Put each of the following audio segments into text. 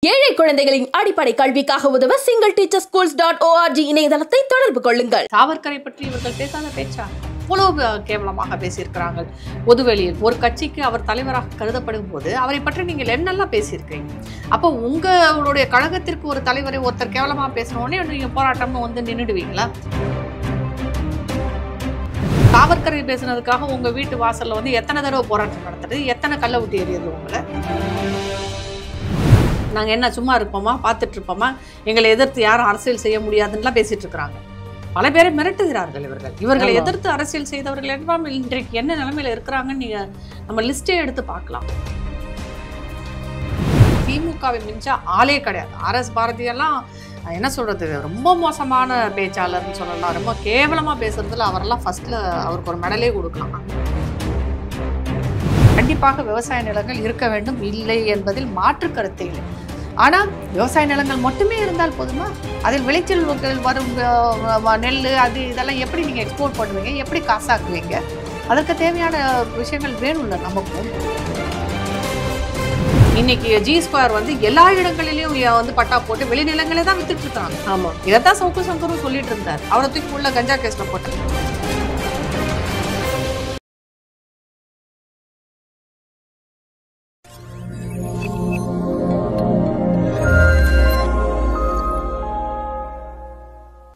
ஏழை குழந்தைகளின் அடிப்படை கல்விக்காக உதவ singleteacherschools.org இணையதளத்தை தொடர்பு கொள்ளுங்கள். சாவர்கரை பற்றி இவர்கள் பேசாத பேச்சா அவ்வளவு கேவலமாக பேசியிருக்கிறார்கள். பொதுவெளியில் ஒரு கட்சிக்கு அவர் தலைவராக கருதப்படும் போது அவரை பற்றி நீங்கள் என்னெல்லாம் பேசியிருக்கீங்க? அப்போ உங்களுடைய கழகத்திற்கு ஒரு தலைவரை ஒருத்தர் கேவலமாக பேசினோடனே நீங்க போராட்டம்னு வந்து நின்றுடுவீங்களா? சாவர்கரை பேசுனதுக்காக உங்க வீட்டு வாசல்ல வந்து எத்தனை தடவை போராட்டம் நடத்துறது, எத்தனை கல்லை ஊட்டி எறியது உங்களை? நாங்கள் என்ன சும்மா இருப்போமா, பார்த்துட்டு இருப்போமா, எங்களை எதிர்த்து யாரும் அரசியல் செய்ய முடியாதுன்னுலாம் பேசிட்டு இருக்கிறாங்க. பல பேரை மிரட்டுகிறார்கள் இவர்களை எதிர்த்து அரசியல் செய்தவர்கள் எல்லாம் இன்றைக்கு என்ன நிலைமையில இருக்கிறாங்கன்னு நீங்க நம்ம லிஸ்டே எடுத்து பார்க்கலாம். திமுகவை மிஞ்ச ஆளே கிடையாது. RS பாரதியெல்லாம் என்ன சொல்றது, ரொம்ப மோசமான பேச்சாளர்னு சொல்லலாம். ரொம்ப கேவலமா பேசுறதுல அவரெல்லாம் ஃபர்ஸ்ட்ல அவருக்கு ஒரு மெடலே கொடுக்கலாம். கண்டிப்பாக விவசாய நிலங்கள் இருக்க வேண்டும், இல்லை என்பதில் மாற்று கருத்து இல்லை. ஆனால் விவசாய நிலங்கள் மட்டுமே இருந்தால் போதுமா? அதில் விளைச்சல் வரும் நெல் அது இதெல்லாம் எப்படி நீங்கள் எக்ஸ்போர்ட் பண்ணுவீங்க, எப்படி காசாக்குவீங்க? அதற்கு தேவையான விஷயங்கள் வேணும்ல நமக்கு. இன்னைக்கு G2 வந்து எல்லா இடங்களிலையும் வந்து பட்டா போட்டு வெளிநிலங்களே தான் வித்துட்டு இருக்காங்க. ஆமா, இதைத்தான் சவுக்கு சங்கரும் சொல்லிட்டு இருந்தார். அவரை தூக்கி உள்ள கஞ்சா கேஸ்ல போட்டு.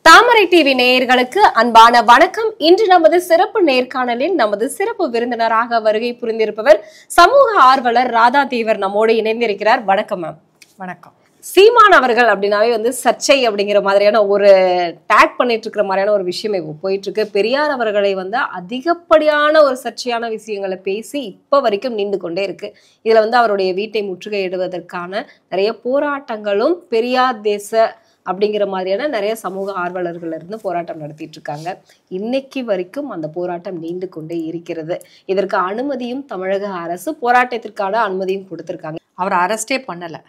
தாமரை டிவி நேயர்களுக்கு அன்பான வணக்கம். இன்று நமது சிறப்பு நேர்காணலில் நமது சிறப்பு விருந்தினராக வருகை புரிந்திருப்பவர் சமூக ஆர்வலர் ராதா தேவர் நம்மோடு இணைந்திருக்கிறார். வணக்கம் மேம். வணக்கம். சீமான் அவர்கள் அப்படின்னாவே வந்து சர்ச்சை அப்படிங்கிற மாதிரியான ஒரு டேக் பண்ணிட்டு இருக்கிற மாதிரியான ஒரு விஷயம் இப்போ போயிட்டு இருக்கு. பெரியார் அவர்களை வந்து அதிகப்படியான ஒரு சர்ச்சையான விஷயங்களை பேசி இப்ப வரைக்கும் நீண்டு கொண்டே இருக்கு. இதுல வந்து அவருடைய வீட்டை முற்றுகையிடுவதற்கான நிறைய போராட்டங்களும் பெரியார் தேச அப்படிங்கிற மாதிரியான நிறைய சமூக ஆர்வலர்கள் இருந்து போராட்டம் நடத்திட்டு இருக்காங்க. இன்னைக்கு வரைக்கும் அந்த போராட்டம் நீண்டு கொண்டே இருக்கிறது. இதற்கு அனுமதியும் தமிழக அரசு போராட்டத்திற்கான அனுமதியும் கொடுத்திருக்காங்க. அவர் அரெஸ்டே பண்ணல.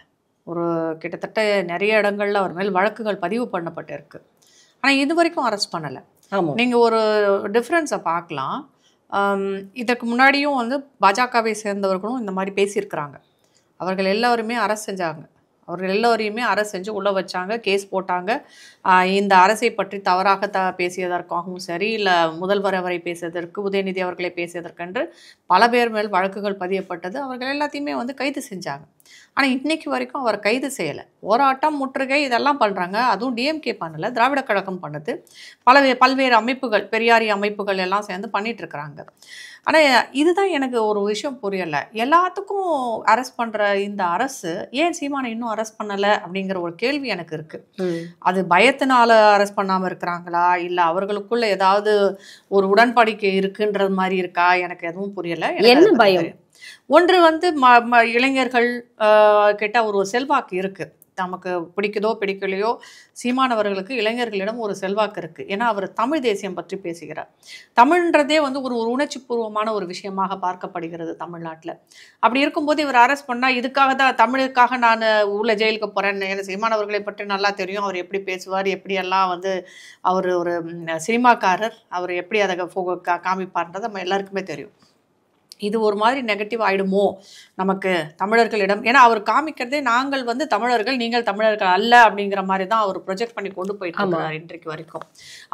ஒரு கிட்டத்தட்ட நிறைய இடங்கள்ல அவர் மேல் வழக்குகள் பதிவு பண்ணப்பட்டு இருக்கு. ஆனா இது வரைக்கும் அரெஸ்ட் பண்ணல. நீங்க ஒரு டிஃப்ரென்ஸை பார்க்கலாம். இதற்கு முன்னாடியும் வந்து பாஜகவை சேர்ந்தவர்களும் இந்த மாதிரி பேசியிருக்கிறாங்க. அவர்கள் எல்லாருமே அரெஸ்ட் செஞ்சாங்க. அவர்கள் எல்லோரையுமே அரசு செஞ்சு உள்ள வச்சாங்க, கேஸ் போட்டாங்க. இந்த அரசை பற்றி தவறாக பேசியதற்காகவும் சரி, இல்லை முதல்வர் அவரை பேசியதற்கு, உதயநிதி அவர்களை பேசியதற்கென்று பல பேர் மேல் வழக்குகள் பதியப்பட்டது. அவர்கள் எல்லாத்தையுமே வந்து கைது செஞ்சாங்க. ஆனால் இன்னைக்கு வரைக்கும் அவர் கைது செய்யலை. போராட்டம், முற்றுகை இதெல்லாம் பண்ணுறாங்க. அதுவும் டிஎம்கே பண்ணலை, திராவிட கழகம் பண்ணுது. பல்வேறு அமைப்புகள், பெரியாரி அமைப்புகள் எல்லாம் சேர்ந்து பண்ணிட்டு இருக்கிறாங்க. ஆனால் இதுதான் எனக்கு ஒரு விஷயம் புரியலை. எல்லாத்துக்கும் அரெஸ்ட் பண்ணுற இந்த அரசு ஏன் சீமானை இன்னும் அரெஸ்ட் பண்ணலை அப்படிங்கிற ஒரு கேள்வி எனக்கு இருக்குது. அது பயத்தினால அரெஸ்ட் பண்ணாமல் இருக்கிறாங்களா, இல்லை அவர்களுக்குள்ள ஏதாவது ஒரு உடன்படிக்கை இருக்குன்றது மாதிரி இருக்கா? எனக்கு எதுவும் புரியலை. என்ன பயம்? ஒன்று வந்து இளைஞர்கள் கிட்ட ஒரு செல்வாக்கு இருக்குது. நமக்கு பிடிக்குதோ பிடிக்கலையோ, சீமானவர்களுக்கு இளைஞர்களிடம் ஒரு செல்வாக்கு இருக்குது. ஏன்னா அவர் தமிழ் தேசியம் பற்றி பேசுகிறார். தமிழ்ன்றதே வந்து ஒரு உணர்ச்சி பூர்வமான ஒரு விஷயமாக பார்க்கப்படுகிறது தமிழ்நாட்டில். அப்படி இருக்கும்போது இவர் அரெஸ்ட் பண்ணால் இதுக்காக தான், தமிழுக்காக நான் உள்ள ஜெயிலுக்கு போகிறேன்னு. எனக்கு சீமானவர்களை பற்றி நல்லா தெரியும். அவர் எப்படி பேசுவார், எப்படியெல்லாம் வந்து அவர் ஒரு சினிமாக்காரர், அவர் எப்படி அதை காமிப்பார்ன்றது நம்ம எல்லாருக்குமே தெரியும். இது ஒரு மாதிரி நெகட்டிவ் ஆகிடுமோ நமக்கு தமிழர்களிடம்? ஏன்னா அவர் காமிக்கிறதே நாங்கள் வந்து தமிழர்கள், நீங்கள் தமிழர்கள் அல்ல அப்படிங்கிற மாதிரி தான் அவர் ப்ரொஜெக்ட் பண்ணி கொண்டு போயிட்டு இருக்கார் இன்றைக்கு வரைக்கும்.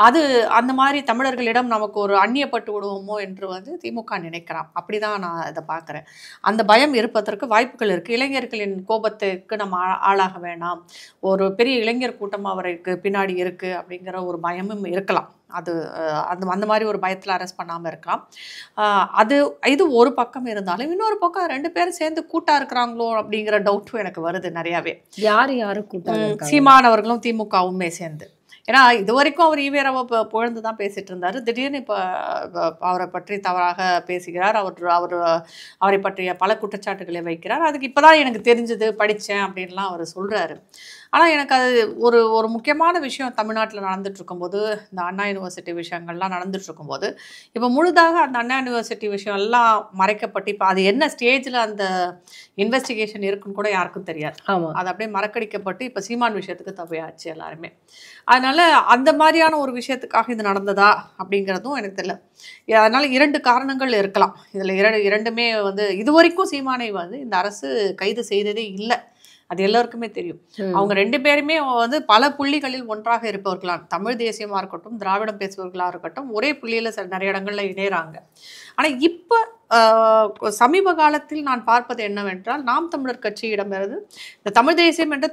அது அந்த மாதிரி தமிழர்களிடம் நமக்கு ஒரு அந்நியப்பட்டு விடுவோமோ என்று வந்து திமுக நினைக்கிறான். அப்படிதான் நான் இதை பார்க்குறேன். அந்த பயம் இருப்பதற்கு வாய்ப்புகள் இருக்குது. இளைஞர்களின் கோபத்துக்கு நம்ம ஆளாக வேணாம், ஒரு பெரிய இளைஞர் கூட்டம் அவருக்கு பின்னாடி இருக்குது அப்படிங்கிற ஒரு பயமும் இருக்கலாம். அது அந்த மாதிரி ஒரு பயத்தில் அரெஸ்ட் பண்ணாமல் இருக்கலாம். இது ஒரு பக்கம் இருந்தாலும் இன்னொரு பக்கம் 2 பேரும் சேர்ந்து கூட்டா இருக்கிறாங்களோ அப்படிங்கிற டவுட்டும் எனக்கு வருது நிறையாவே. யாரு கூட்டம்? சீமானவர்களும் திமுகவுமே சேர்ந்து. ஏன்னா இது வரைக்கும் அவர் ஈவேராவை புகழ்ந்து தான் பேசிட்டு இருந்தார். திடீர்னு இப்போ அவரை பற்றி தவறாக பேசுகிறார். அவரை பற்றிய பல குற்றச்சாட்டுகளை வைக்கிறார். அதுக்கு இப்போதான் எனக்கு தெரிஞ்சது, படித்தேன் அப்படின்லாம் அவர் சொல்கிறாரு. ஆனால் எனக்கு அது ஒரு முக்கியமான விஷயம் தமிழ்நாட்டில் நடந்துட்டு இருக்கும்போது, இந்த அண்ணா யூனிவர்சிட்டி விஷயங்கள்லாம் நடந்துட்டு இருக்கும்போது, இப்போ முழுதாக அந்த அண்ணா யூனிவர்சிட்டி விஷயம் எல்லாம் மறைக்கப்பட்டு இப்போ அது என்ன ஸ்டேஜில் அந்த இன்வெஸ்டிகேஷன் இருக்குன்னு கூட யாருக்கும் தெரியாது. அது அப்படியே மறக்கடிக்கப்பட்டு இப்போ சீமான் விஷயத்துக்கு தவையாச்சு எல்லாருமே. அதனால அந்த மாதிரியான ஒரு விஷயத்துக்காக இது நடந்ததா அப்படிங்கிறதும் எனக்கு தெரியல. அதனால 2 காரணங்கள் இருக்கலாம். இதில் இரண்டுமே வந்து இது வரைக்கும் சீமானை வந்து இந்த அரசு கைது செய்ததே இல்லை. அது எல்லாருக்குமே தெரியும். அவங்க 2 பேருமே வந்து பல புள்ளிகளில் ஒன்றாக இருப்பவர்களாம். தமிழ் தேசியமா இருக்கட்டும், திராவிடம் பேசுபவர்களா இருக்கட்டும், ஒரே புள்ளியில நிறைய இடங்கள்ல இணையறாங்க. ஆனா இப்ப சமீப காலத்தில் நான் பார்ப்பது என்னவென்றால், நாம் தமிழர் கட்சியிடமிருந்து இந்த தமிழ் தேசியம் என்று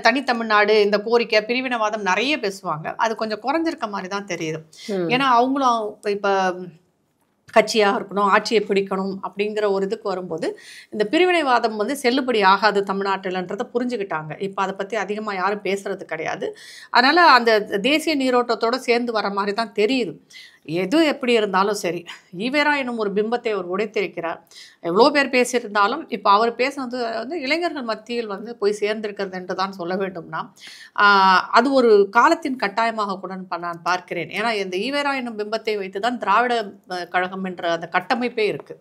தனி தமிழ்நாடு, இந்த கோரிக்கை, பிரிவினைவாதம் நிறைய பேசுவாங்க. அது கொஞ்சம் குறைஞ்சிருக்க மாதிரி தான் தெரியுது. ஏன்னா அவங்களும் இப்ப கட்சியாக இருக்கணும், ஆட்சியை பிடிக்கணும் அப்படிங்கிற ஒரு இதுக்கு வரும்போது இந்த பிரிவினைவாதம் வந்து செல்லுபடி ஆகாது தமிழ்நாட்டில்ன்றதை புரிஞ்சுக்கிட்டாங்க. இப்போ அதை பற்றி அதிகமாக யாரும் பேசுறது கிடையாது. அதனால் அந்த தேசிய நீரோட்டத்தோடு சேர்ந்து வர மாதிரி தான் தெரியுது. எது எப்படி இருந்தாலும் சரி, ஈவேரா என்னும் ஒரு பிம்பத்தை அவர் உடைத்திருக்கிறார். எவ்வளோ பேர் பேசியிருந்தாலும் இப்போ அவர் பேசுனது வந்து இளைஞர்கள் மத்தியில் வந்து போய் சேர்ந்திருக்கிறது என்று தான் சொல்ல வேண்டும்னா, அது ஒரு காலத்தின் கட்டாயமாக கூட நான் பார்க்கிறேன். ஏன்னா இந்த ஈவேரா என்னும் பிம்பத்தை வைத்து தான் திராவிட கழகம் என்ற அந்த கட்டமைப்பே இருக்கு.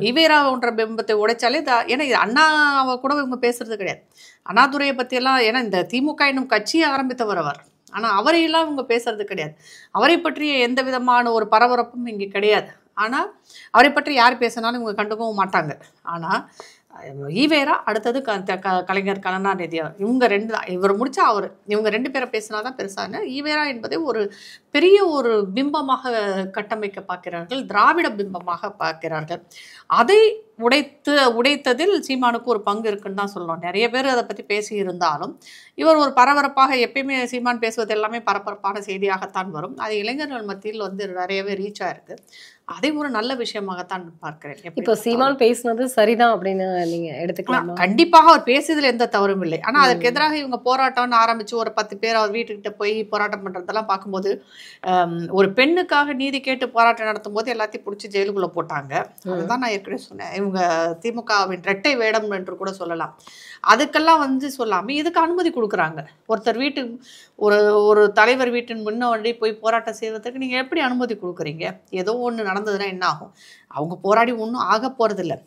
ஈவேரா என்ற பிம்பத்தை உடைச்சாலே ஏன்னா இது அண்ணாவை கூட இவங்க பேசுறது கிடையாது. அண்ணாதுரையை பற்றியெல்லாம், ஏன்னா இந்த திமுக என்னும் கட்சியை ஆரம்பித்தவர் அவர். ஆனால் அவரையெல்லாம் இவங்க பேசுறது கிடையாது. அவரை பற்றிய எந்த விதமான ஒரு பரபரப்பும் இங்கே கிடையாது. ஆனால் அவரை பற்றி யார் பேசினாலும் இவங்க கண்டுக்கவும் மாட்டாங்க. ஆனால் ஈவேரா, அடுத்தது கலைஞர் கருணாநிதி, இவங்க 2 தான். இவர் முடிச்சா அவர், இவங்க 2 பேரை பேசினாதான் பெருசான. ஈவேரா என்பதை ஒரு பெரிய ஒரு பிம்பமாக கட்டமைக்க பார்க்கிறார்கள், திராவிட பிம்பமாக பார்க்கிறார்கள். அதை உடைத்ததில் சீமானுக்கு ஒரு பங்கு இருக்குன்னு தான் சொல்லணும். நிறைய பேர் அதை பற்றி பேசி இருந்தாலும் இவர் ஒரு பரபரப்பாக, எப்பயுமே சீமான் பேசுவது எல்லாமே பரபரப்பான செய்தியாகத்தான் வரும். அது இளைஞர்கள் மத்தியில் வந்து நிறையவே ரீச் ஆயிருக்கு. அதை ஒரு நல்ல விஷயமாகத்தான் பார்க்கிறேன். இப்போ சீமான் பேசுனது சரிதான் அப்படின்னு நீங்க எடுத்துக்கலாம். கண்டிப்பாக அவர் பேசியதில் எந்த தவறும் இல்லை. ஆனா அதற்கு எதிராக இவங்க போராட்டம்னு ஆரம்பிச்சு ஒரு 10 பேர் அவர் வீட்டுக்கிட்ட போய் போராட்டம் பண்றதெல்லாம் பார்க்கும்போது, ஒரு பெண்ணுக்காக நீதி கேட்டு போராட்டம் நடத்தும் போது எல்லாத்தையும் பிடிச்சி ஜெயிலுக்குள்ள போட்டாங்க. அதுதான் நான் ஏற்கனவே சொன்னேன். இவங்க திமுகவின் இரட்டை வேடம் என்று கூட சொல்லலாம். அதுக்கெல்லாம் வந்து சொல்லாம இதுக்கு அனுமதி கொடுக்குறாங்க. ஒருத்தர் வீட்டுக்கு ஒரு தலைவர் வீட்டின் முன்னாடி போய் போராட்டம் செய்வதற்கு நீங்க எப்படி அனுமதி கொடுக்குறீங்க? ஏதோ ஒன்று நடந்ததுன்னா என்ன ஆகும்? அவங்க போராடி ஒன்றும் ஆக போறதில்லை.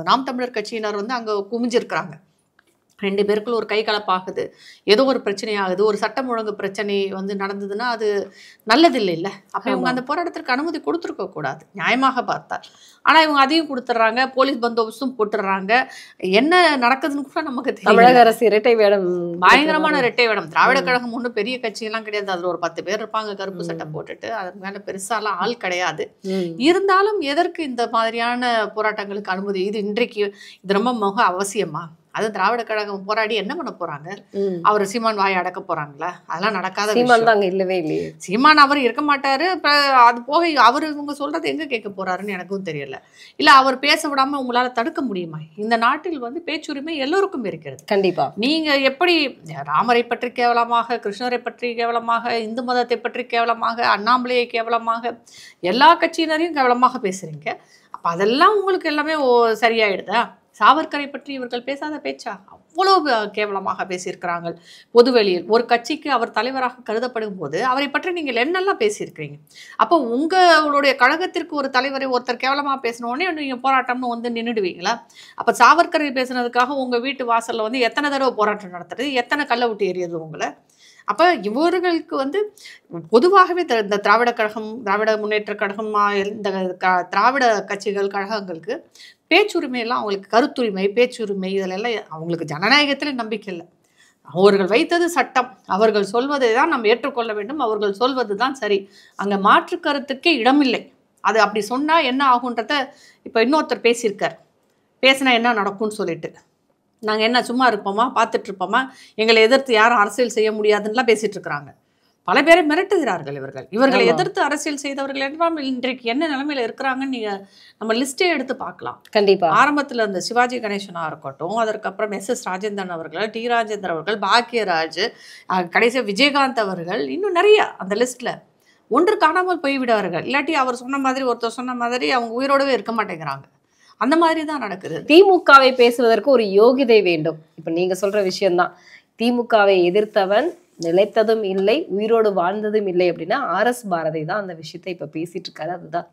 நாம் தமிழர் கட்சியினர் வந்து அங்கே குமிஞ்சிருக்கிறாங்க. 2 பேருக்குள்ள ஒரு கை கலப்பாகுது, ஏதோ ஒரு பிரச்சனை ஆகுது, ஒரு சட்டம் ஒழுங்கு பிரச்சனை வந்து நடந்ததுன்னா அது நல்லதில்லை இல்லை. அப்போ இவங்க அந்த போராட்டத்திற்கு அனுமதி கொடுத்துருக்க கூடாது நியாயமாக பார்த்தால். ஆனால் இவங்க அதையும் கொடுத்துட்றாங்க, போலீஸ் பந்தோபஸ்தும் போட்டுடுறாங்க. என்ன நடக்குதுன்னு கூட நமக்கு தெரியும். தமிழக அரசு இரட்டை வேடம், பயங்கரமான இரட்டை வேடம். திராவிட கழகம் ஒன்றும் பெரிய கட்சியெல்லாம் கிடையாது. அதில் ஒரு 10 பேர் இருப்பாங்க கருப்பு சட்டை போட்டுட்டு. அதுக்கு மேலே பெருசாலாம் ஆள் கிடையாது. இருந்தாலும் எதற்கு இந்த மாதிரியான போராட்டங்களுக்கு அனுமதி? இது இன்றைக்கு இது ரொம்ப மிக அவசியமா? அது திராவிட கழகம் போராடி என்ன பண்ண போறாங்க? அவர் சீமான் வாயை அடக்க போறாங்களா? அதெல்லாம் நடக்காத விஷயம். இல்லவே இல்லையே. சீமான் அவர் இருக்க மாட்டாரு. அது போக அவர் இவங்க சொல்றது எங்க கேட்க போறாருன்னு எனக்கும் தெரியல. இல்ல அவர் பேச விடாம உங்களால தடுக்க முடியுமா? இந்த நாட்டில் வந்து பேச்சுரிமை எல்லோருக்கும் இருக்கிறது. கண்டிப்பா. நீங்க எப்படி ராமரை பற்றி கேவலமாக, கிருஷ்ணரை பற்றி கேவலமாக, இந்து மதத்தை பற்றி கேவலமாக, அண்ணாமலையை கேவலமாக, எல்லா கட்சியினரையும் கேவலமாக பேசுறீங்க. அப்ப அதெல்லாம் உங்களுக்கு எல்லாமே சரியாயிடுதா? சாவர்கரை பற்றி இவர்கள் பேசாத பேச்சா? அவ்வளவு கேவலமாக பேசியிருக்கிறாங்க பொதுவெளியில். ஒரு கட்சிக்கு அவர் தலைவராக கருதப்படும் போது அவரை பற்றி நீங்கள் என்னெல்லாம் பேசியிருக்கிறீங்க? அப்போ உங்களுடைய கழகத்திற்கு ஒரு தலைவரை ஒருத்தர் கேவலமாக பேசினோடனே நீங்கள் போராட்டம்னு வந்து நின்றுடுவீங்களா? அப்போ சாவர்கரை பேசுனதுக்காக உங்கள் வீட்டு வாசலில் வந்து எத்தனை தடவை போராட்டம் நடத்துறது, எத்தனை கல்லை விட்டு எறியது உங்களை? அப்போ இவர்களுக்கு வந்து பொதுவாகவே இந்த திராவிட கழகம், திராவிட முன்னேற்ற கழகம், இந்த திராவிட கட்சிகள், கழகங்களுக்கு பேச்சுரிமையெல்லாம், அவங்களுக்கு கருத்துரிமை, பேச்சுரிமை, இதிலெல்லாம் அவங்களுக்கு ஜனநாயகத்தில் நம்பிக்கை இல்லை. அவர்கள் வைத்தது சட்டம், அவர்கள் சொல்வதை தான் நம்ம ஏற்றுக்கொள்ள வேண்டும், அவர்கள் சொல்வது தான் சரி. அங்கே மாற்று கருத்துக்கே இடமில்லை. அது அப்படி சொன்னால் என்ன ஆகுன்றத இப்போ இன்னொருத்தர் பேசியிருக்கார். பேசினா என்ன நடக்கும்னு சொல்லிட்டு, நாங்கள் என்ன சும்மா இருப்போமா, பார்த்துட்டு இருப்போமா, எங்களை எதிர்த்து யாரும் அரசியல் செய்ய முடியாதுன்னெலாம் பேசிகிட்டு இருக்கிறாங்க. பல பேரை மிரட்டுகிறார்கள் இவர்களை எதிர்த்து அரசியல் செய்தவர்கள் எல்லாம் இன்றைக்கு என்ன நிலைமையில இருக்கிறாங்கன்னு நீங்க நம்ம லிஸ்டே எடுத்து பார்க்கலாம். கண்டிப்பா. ஆரம்பத்துல இந்த சிவாஜி கணேசனா இருக்கட்டும், அதற்கப்புறம் SS ராஜேந்திரன் அவர்கள், T ராஜேந்திரன் அவர்கள், பாக்கியராஜ், கடைசியா விஜயகாந்த் அவர்கள், இன்னும் நிறைய அந்த லிஸ்ட்ல ஒன்று காணாமல் போய்விடுவார்கள். இல்லாட்டி அவர் சொன்ன மாதிரி, ஒருத்தர் சொன்ன மாதிரி அவங்க உயிரோடவே இருக்க மாட்டேங்கிறாங்க. அந்த மாதிரி தான் நடக்குது. திமுகவை பேசுவதற்கு ஒரு யோகிதை வேண்டும். இப்ப நீங்க சொல்ற விஷயம்தான். திமுகவை எதிர்த்தவன் நிலைத்ததும் இல்லை, உயிரோடு வாழ்ந்ததும் இல்லை அப்படின்னா RS பாரதி தான் அந்த விஷயத்தை இப்ப பேசிட்டு இருக்காரு. அதுதான்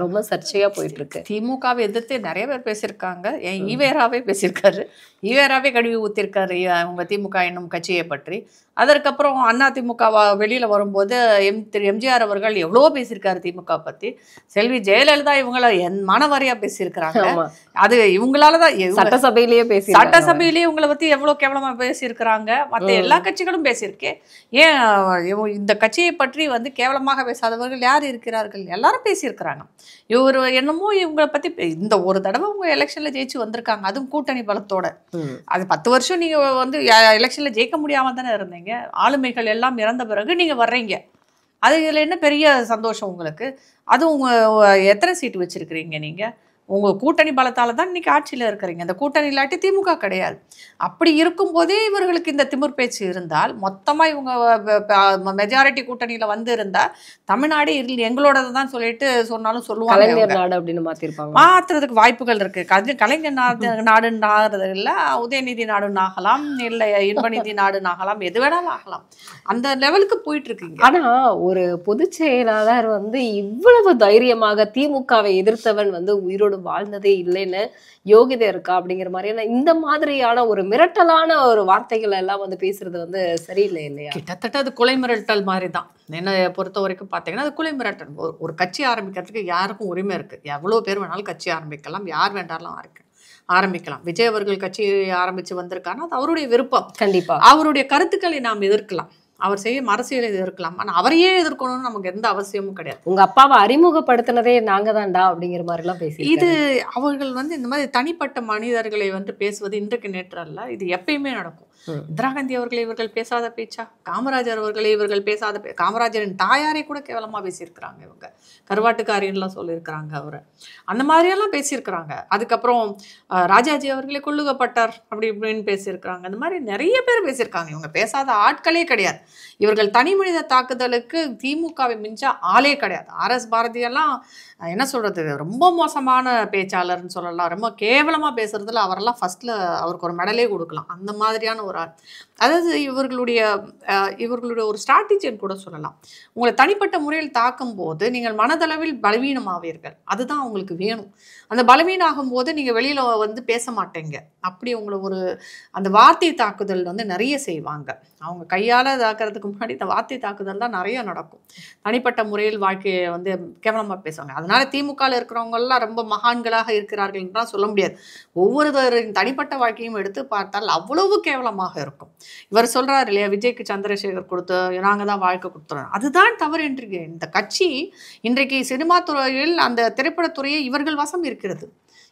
ரொம்ப சர்ச்சையா போயிட்டு இருக்கு. திமுகவை எதிர்த்து நிறைய பேர் பேசியிருக்காங்க. ஏன் ஈவேராவே பேசியிருக்காரு, ஈவேராவே கழுவி ஊத்திருக்காரு அவங்க திமுக என்னும் கட்சியை பற்றி. அதற்கப்புறம் அதிமுக வெளியில வரும்போது எம்ஜிஆர் அவர்கள் எவ்வளவோ பேசியிருக்காரு திமுக பத்தி. செல்வி ஜெயலலிதா இவங்கள மனவாரியா பேசியிருக்கிறாங்க. அது இவங்களாலதான் சட்டசபையிலேயே சட்டசபையிலேயே இவங்களை பத்தி எவ்வளவு கேவலமா பேசியிருக்கிறாங்க. மற்ற எல்லா கட்சிகளும் பேசியிருக்கேன். ஏன் இந்த கட்சியை பற்றி வந்து கேவலமாக பேசாதவர்கள் யார் இருக்கிறார்கள்? எல்லாரும் பேசியிருக்கிறாங்க. இவர் என்னமோ இவங்களை பத்தி இந்த ஒரு தடவை உங்க எலெக்ஷன்ல ஜெயிச்சு வந்திருக்காங்க, அதுவும் கூட்டணி பலத்தோட. அது 10 வருஷம் நீங்க வந்து எலெக்ஷன்ல ஜெயிக்க முடியாம தானே இருந்தீங்க. ஆளுமைகள் எல்லாம் இறந்த பிறகு நீங்க வர்றீங்க. அது இதுல என்ன பெரிய சந்தோஷம் உங்களுக்கு? அது உங்க எத்தனை சீட்டு வச்சிருக்கிறீங்க நீங்க? உங்க கூட்டணி பலத்தால தான் இன்னைக்கு ஆட்சியில இருக்கிறீங்க. அந்த கூட்டணி இல்லாட்டி திமுக கிடையாது. அப்படி இருக்கும்போதே இவர்களுக்கு இந்த திமிர் பேச்சு இருந்தால், மொத்தமா இவங்க மெஜாரிட்டி கூட்டணியில வந்து இருந்தா தமிழ்நாடு எங்களோடது தான் சொல்லிட்டு சொன்னாலும் சொல்லுவாங்க. கலைஞர் நாடு அப்படின்னு மாத்திருப்பாங்க. மாத்துறதுக்கு வாய்ப்புகள் இருக்கு. கலைஞர் நாடுன்னு ஆகிறது இல்ல, உதயநிதி நாடுன்னு ஆகலாம், இல்ல இன்பநிதி நாடுன்னு ஆகலாம், எது வேணாலும் ஆகலாம். அந்த லெவலுக்கு போயிட்டு இருக்கீங்க. ஆனா ஒரு பொதுச் செயலாளர் வந்து இவ்வளவு தைரியமாக திமுகவை எதிர்த்தவன் வந்து உயிரோடு வாழ்ந்ததே இல்லைன்னு யோகிதை இருக்கா அப்படிங்கிற மாதிரியான இந்த மாதிரியான ஒரு மிரட்டலான ஒரு வார்த்தைகள் எல்லாம் வந்து பேசுறது வந்து சரியில்லை இல்லையா? கிட்டத்தட்ட அது கொலை மிரட்டல் மாதிரி தான். என்னை பொறுத்த வரைக்கும் பார்த்தீங்கன்னா அது கொலை மிரட்டல். ஒரு கட்சி ஆரம்பிக்கிறதுக்கு யாருக்கும் உரிமை இருக்கு. எவ்வளோ பேர் வேணாலும் கட்சி ஆரம்பிக்கலாம், யார் வேண்டாலும் ஆரம்பிக்கலாம். விஜய் அவர்கள் கட்சி ஆரம்பிச்சு வந்திருக்காருன்னா அது அவருடைய விருப்பம். கண்டிப்பா அவருடைய கருத்துக்களை நாம் எதிர்க்கலாம், அவர் செய்யும் அரசியலை எதிர்க்கலாம். ஆனால் அவரையே எதிர்க்கணும்னு நமக்கு எந்த அவசியமும் கிடையாது. உங்க அப்பாவை அறிமுகப்படுத்தினதே நாங்க தான்டா அப்படிங்கிற மாதிரி எல்லாம் பேசி இது அவர்கள் வந்து இந்த மாதிரி தனிப்பட்ட மனிதர்களை வந்து பேசுவது இன்றைக்கு நேற்று அல்ல, இது எப்பயுமே நடக்கும். இந்திரா காந்தி அவர்களை இவர்கள் பேசாத பேச்சா? காமராஜர் அவர்களை இவர்கள் பேசாத காமராஜரின் தாயாரை கூட கேவலமா பேசியிருக்கிறாங்க இவங்க. கருவாட்டுக்காரின்லாம் சொல்லியிருக்கிறாங்க அவரை. அந்த மாதிரியெல்லாம் பேசியிருக்கிறாங்க. அதுக்கப்புறம் ராஜாஜி அவர்களே கொள்ளுகப்பட்டார் அப்படி இப்படின்னு பேசியிருக்கிறாங்க. அந்த மாதிரி நிறைய பேர் பேசியிருக்காங்க. இவங்க பேசாத ஆட்களே கிடையாது. இவர்கள் தனி மனித தாக்குதலுக்கு திமுகவை மிஞ்ச ஆளே கிடையாது. RS பாரதியெல்லாம் என்ன சொல்றது, ரொம்ப மோசமான பேச்சாளர்னு சொல்லலாம். ரொம்ப கேவலமா பேசுறதுல அவரெல்லாம் ஃபர்ஸ்ட்ல அவருக்கு ஒரு மெடலே கொடுக்கலாம். அந்த மாதிரியான ஒரு ஆள். அதாவது இவர்களுடைய ஒரு ஸ்ட்ராட்டஜின்னு கூட சொல்லலாம். உங்களை தனிப்பட்ட முறையில் தாக்கும் போது நீங்கள் மனதளவில் பலவீனமாவீர்கள். அதுதான் உங்களுக்கு வேணும். அந்த பலவீனாகும் போது நீங்க வெளியில வந்து பேச மாட்டீங்க. அப்படி உங்களை ஒரு அந்த வார்த்தை தாக்குதல் வந்து நிறைய செய்வாங்க. அவங்க கையால தாக்குறதுக்கு முன்னாடி இந்த வார்த்தை தாக்குதல் தான் நிறைய நடக்கும். தனிப்பட்ட முறையில் வாழ்க்கையை வந்து கேவலமா பேசுவாங்க. அதனால திமுகவில் இருக்கிறவங்க எல்லாம் ரொம்ப மகான்களாக இருக்கிறார்கள் என்றால் சொல்ல முடியாது. ஒவ்வொருவரின் தனிப்பட்ட வாழ்க்கையும் எடுத்து பார்த்தால் அவ்வளவு கேவலமாக இருக்கும். இவர் சொல்றாரு இல்லையா, விஜய்க்கு சந்திரசேகர் கொடுத்து நாங்க தான் வாழ்க்கை கொடுத்துறோம். அதுதான் தவறு. என்று இந்த கட்சி இன்றைக்கு சினிமா துறையில் அந்த திரைப்படத்துறையை இவர்கள் வசம் இருக்கிறது.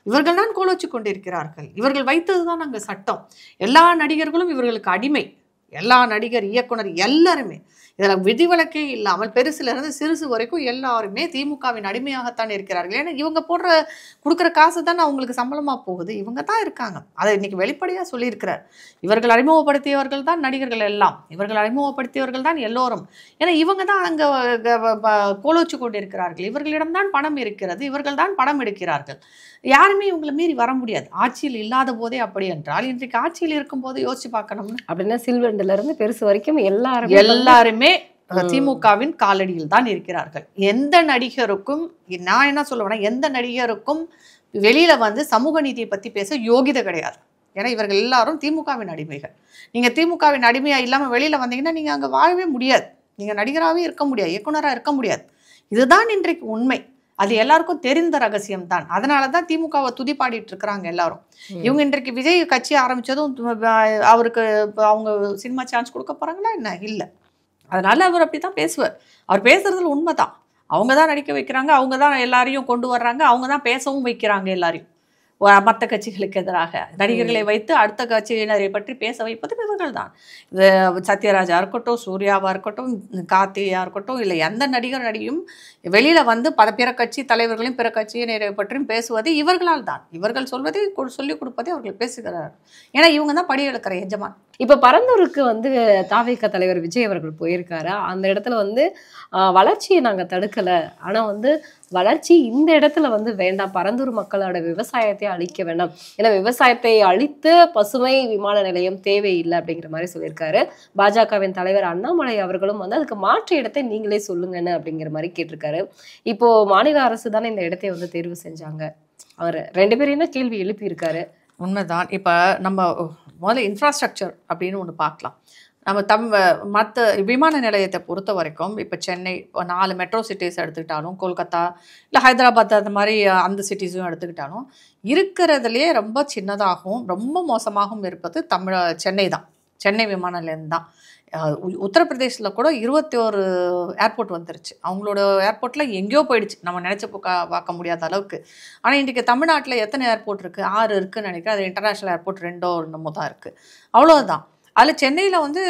இவர்கள் தான் கோலோச்சு கொண்டிருக்கிறார்கள். இவர்கள் வைத்ததுதான் அங்க சட்டம். எல்லா நடிகர்களும் இவர்களுக்கு அடிமை. எல்லா நடிகர், இயக்குனர் எல்லாருமே இதில் விதிவிலக்கே இல்லாமல் பெருசுல இருந்து சிறுசு வரைக்கும் எல்லாருமே திமுகவின் அடிமையாகத்தான் இருக்கிறார்கள். ஏன்னா இவங்க கொடுக்குற காசு தான் அவங்களுக்கு சம்பளமா போகுது. இவங்க தான் இருக்காங்க. அதை இன்னைக்கு வெளிப்படையா சொல்லியிருக்கிறார். இவர்கள் அறிமுகப்படுத்தியவர்கள் தான் நடிகர்கள் எல்லாம், இவர்கள் அறிமுகப்படுத்தியவர்கள் தான் எல்லோரும். ஏன்னா இவங்க தான் அங்க கோலோச்சு கொண்டிருக்கிறார்கள். இவர்களிடம்தான் பணம் இருக்கிறது, இவர்கள் தான் படம் எடுக்கிறார்கள். யாருமே இவங்களை மீறி வர முடியாது. ஆட்சியில் இல்லாத போதே அப்படி என்றால் இன்றைக்கு ஆட்சியில் இருக்கும் போது யோசிச்சு பார்க்கணும். அப்படின்னா சில்வெண்டுல இருந்து பெருசு வரைக்கும் எல்லாருமே திமுகவின் காலடியில் தான் இருக்கிறார்கள். எந்த நடிகருக்கும் நான் என்ன சொல்லுவேன்னா, எந்த நடிகருக்கும் வெளியில வந்து சமூக நீதியை பத்தி பேச யோகிதை கிடையாது. ஏன்னா இவர்கள் எல்லாரும் திமுகவின் அடிமைகள். நீங்க திமுகவின் அடிமையா இல்லாம வெளியில வந்தீங்கன்னா நீங்க அங்க வாழவே முடியாது. நீங்க நடிகராகவே இருக்க முடியாது, இயக்குனரா இருக்க முடியாது. இதுதான் இன்றைக்கு உண்மை. அது எல்லாருக்கும் தெரிந்த ரகசியம் தான். அதனாலதான் திமுகவை துதிப்பாடிட்டு இருக்கிறாங்க எல்லாரும். இவங்க இன்றைக்கு விஜய் கட்சி ஆரம்பிச்சதும் அவருக்கு அவங்க சினிமா சான்ஸ் கொடுக்க போறாங்களா என்ன? இல்லை. அதனால அவர் அப்படித்தான் பேசுவார். அவர் பேசுறதுல உண்மைதான். அவங்க தான் நடிக்க வைக்கிறாங்க, அவங்க தான் எல்லாரையும் கொண்டு வர்றாங்க, அவங்க தான் பேசவும் வைக்கிறாங்க எல்லாரையும். மற்ற கட்சிகளுக்கு எதிராக நடிகர்களை வைத்து அடுத்த கட்சியினரை பற்றி பேச வைப்பது இவர்கள் தான். இது சத்யராஜா இருக்கட்டும், சூர்யாவா இருக்கட்டும், கார்த்தியா இருக்கட்டும், இல்லை எந்த நடிகர் நடிகையும் வெளியில வந்து பிற கட்சி தலைவர்களையும் பிற கட்சியினரை பற்றியும் பேசுவது இவர்களால் தான். இவர்கள் சொல்வதை சொல்லிக் கொடுப்பதை அவர்கள் பேசுகிறார். ஏன்னா இவங்க தான் படி எடுக்கிற எஜமான். இப்ப பரந்தூருக்கு வந்து தாவேக தலைவர் விஜய் அவர்கள் போயிருக்காரு. அந்த இடத்துல வந்து வளர்ச்சியை நாங்க தடுக்கல, ஆனா வந்து வளர்ச்சி இந்த இடத்துல வந்து வேண்டாம், பரந்தூர் மக்களோட விவசாயத்தை அழிக்க வேண்டாம், ஏன்னா விவசாயத்தை அழித்து பசுமை விமான நிலையம் தேவையில்லை அப்படிங்கிற மாதிரி சொல்லியிருக்காரு. பாஜகவின் தலைவர் அண்ணாமலை அவர்களும் வந்து அதுக்கு மாற்று இடத்தை நீங்களே சொல்லுங்கன்னு அப்படிங்கிற மாதிரி கேட்டிருக்காரு. இப்போ மாநில அரசு தானே இந்த இடத்தை வந்து தேர்வு செஞ்சாங்க, அவர் 2 பேரையும் தான் கேள்வி எழுப்பி இருக்காரு. உண்மைதான். இப்போ நம்ம முதல்ல இன்ஃப்ராஸ்ட்ரக்சர் அப்படின்னு ஒன்று பார்க்கலாம். நம்ம மற்ற விமான நிலையத்தை பொறுத்த வரைக்கும் இப்போ சென்னை 4 மெட்ரோ சிட்டிஸ் எடுத்துக்கிட்டாலும், கொல்கத்தா இல்லை ஹைதராபாத் அந்த மாதிரி அந்த சிட்டிஸும் எடுத்துக்கிட்டாலும் இருக்கிறதுலையே ரொம்ப சின்னதாகவும் ரொம்ப மோசமாகவும் இருப்பது சென்னை தான். சென்னை விமான நிலையம் தான். உத்தரப்பிரதேசில் கூட 21 ஏர்போர்ட் வந்துருச்சு. அவங்களோட ஏர்போர்ட்டில் எங்கேயோ போயிடுச்சு, நம்ம நினச்சி பார்க்க முடியாத அளவுக்கு. ஆனால் இன்றைக்கி தமிழ்நாட்டில் எத்தனை ஏர்போர்ட் இருக்குது? 6 இருக்குதுன்னு நினைக்கிறேன். அது இன்டர்நேஷ்னல் ஏர்போர்ட் 2 என்னமோ தான் இருக்குது, அவ்வளோதான். அதில் சென்னையில் வந்து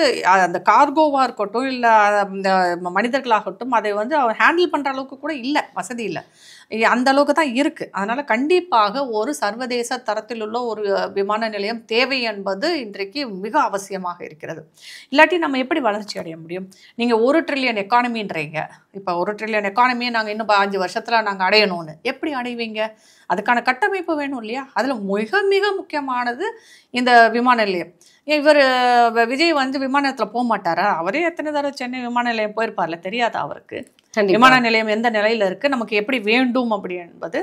அந்த கார்கோவாக இருக்கட்டும் இல்லை இந்த மனிதர்களாகட்டும் அதை வந்து அவர் ஹேண்டில் பண்ணுற அளவுக்கு கூட இல்லை, வசதி இல்லை, அந்த அளவுக்கு தான் இருக்குது. அதனால் கண்டிப்பாக ஒரு சர்வதேச தரத்தில் உள்ள ஒரு விமான நிலையம் தேவை என்பது இன்றைக்கு மிக அவசியமாக இருக்கிறது. இல்லாட்டி நம்ம எப்படி வளர்ச்சி அடைய முடியும்? நீங்கள் 1 ட்ரில்லியன் எக்கானமின்றீங்க. இப்போ 1 ட்ரில்லியன் எக்கானமியை நாங்கள் இன்னும் 5 வருஷத்தில் நாங்கள் அடையணும்னு எப்படி அடைவீங்க? அதுக்கான கட்டமைப்பு வேணும் இல்லையா? அதில் மிக மிக முக்கியமானது இந்த விமான நிலையம். இவர் விஜய் வந்து விமானத்தில் போக மாட்டாரா? அவரே எத்தனை தடவை சென்னை விமான நிலையம் போயிருப்பார்ல, தெரியாதா அவருக்கு? விமான நிலையம் எந்த நிலையில் இருக்குது, நமக்கு எப்படி வேண்டும் அப்படி என்பது.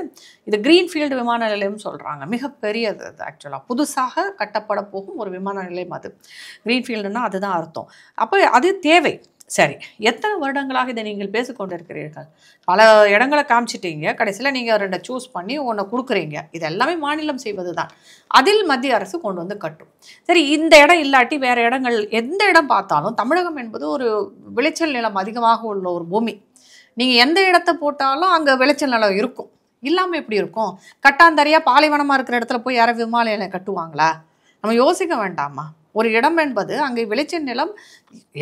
இது கிரீன்ஃபீல்டு விமான நிலையம் சொல்கிறாங்க, மிகப்பெரியது. அது ஆக்சுவலாக புதுசாக கட்டப்பட போகும் ஒரு விமான நிலையம். அது கிரீன்ஃபீல்டுன்னா அதுதான் அர்த்தம். அப்போ அது தேவை. சரி, எத்தனை வருடங்களாக இதை நீங்கள் பேசிக்கொண்டிருக்கிறீர்கள்? பல இடங்களை காமிச்சிட்டீங்க, கடைசியில் நீங்கள் 2 சூஸ் பண்ணி ஒன்று கொடுக்குறீங்க. இது எல்லாமே மாநிலம் செய்வது தான். அதில் மத்திய அரசு கொண்டு வந்து கட்டும். சரி, இந்த இடம் இல்லாட்டி வேறு இடங்கள் எந்த இடம் பார்த்தாலும் தமிழகம் என்பது ஒரு விளைச்சல் நிலம் அதிகமாக உள்ள ஒரு பூமி. நீங்கள் எந்த இடத்த போட்டாலும் அங்கே விளைச்சல் நிலம் இருக்கும். இல்லாமல் எப்படி இருக்கும்? கட்டாந்தரையாக பாலைவனமாக இருக்கிற இடத்துல போய் யாரும் விமான நிலையம் கட்டுவாங்களா? நம்ம யோசிக்க வேண்டாமா? ஒரு இடம் என்பது அங்கே விளைச்சல் நிலம்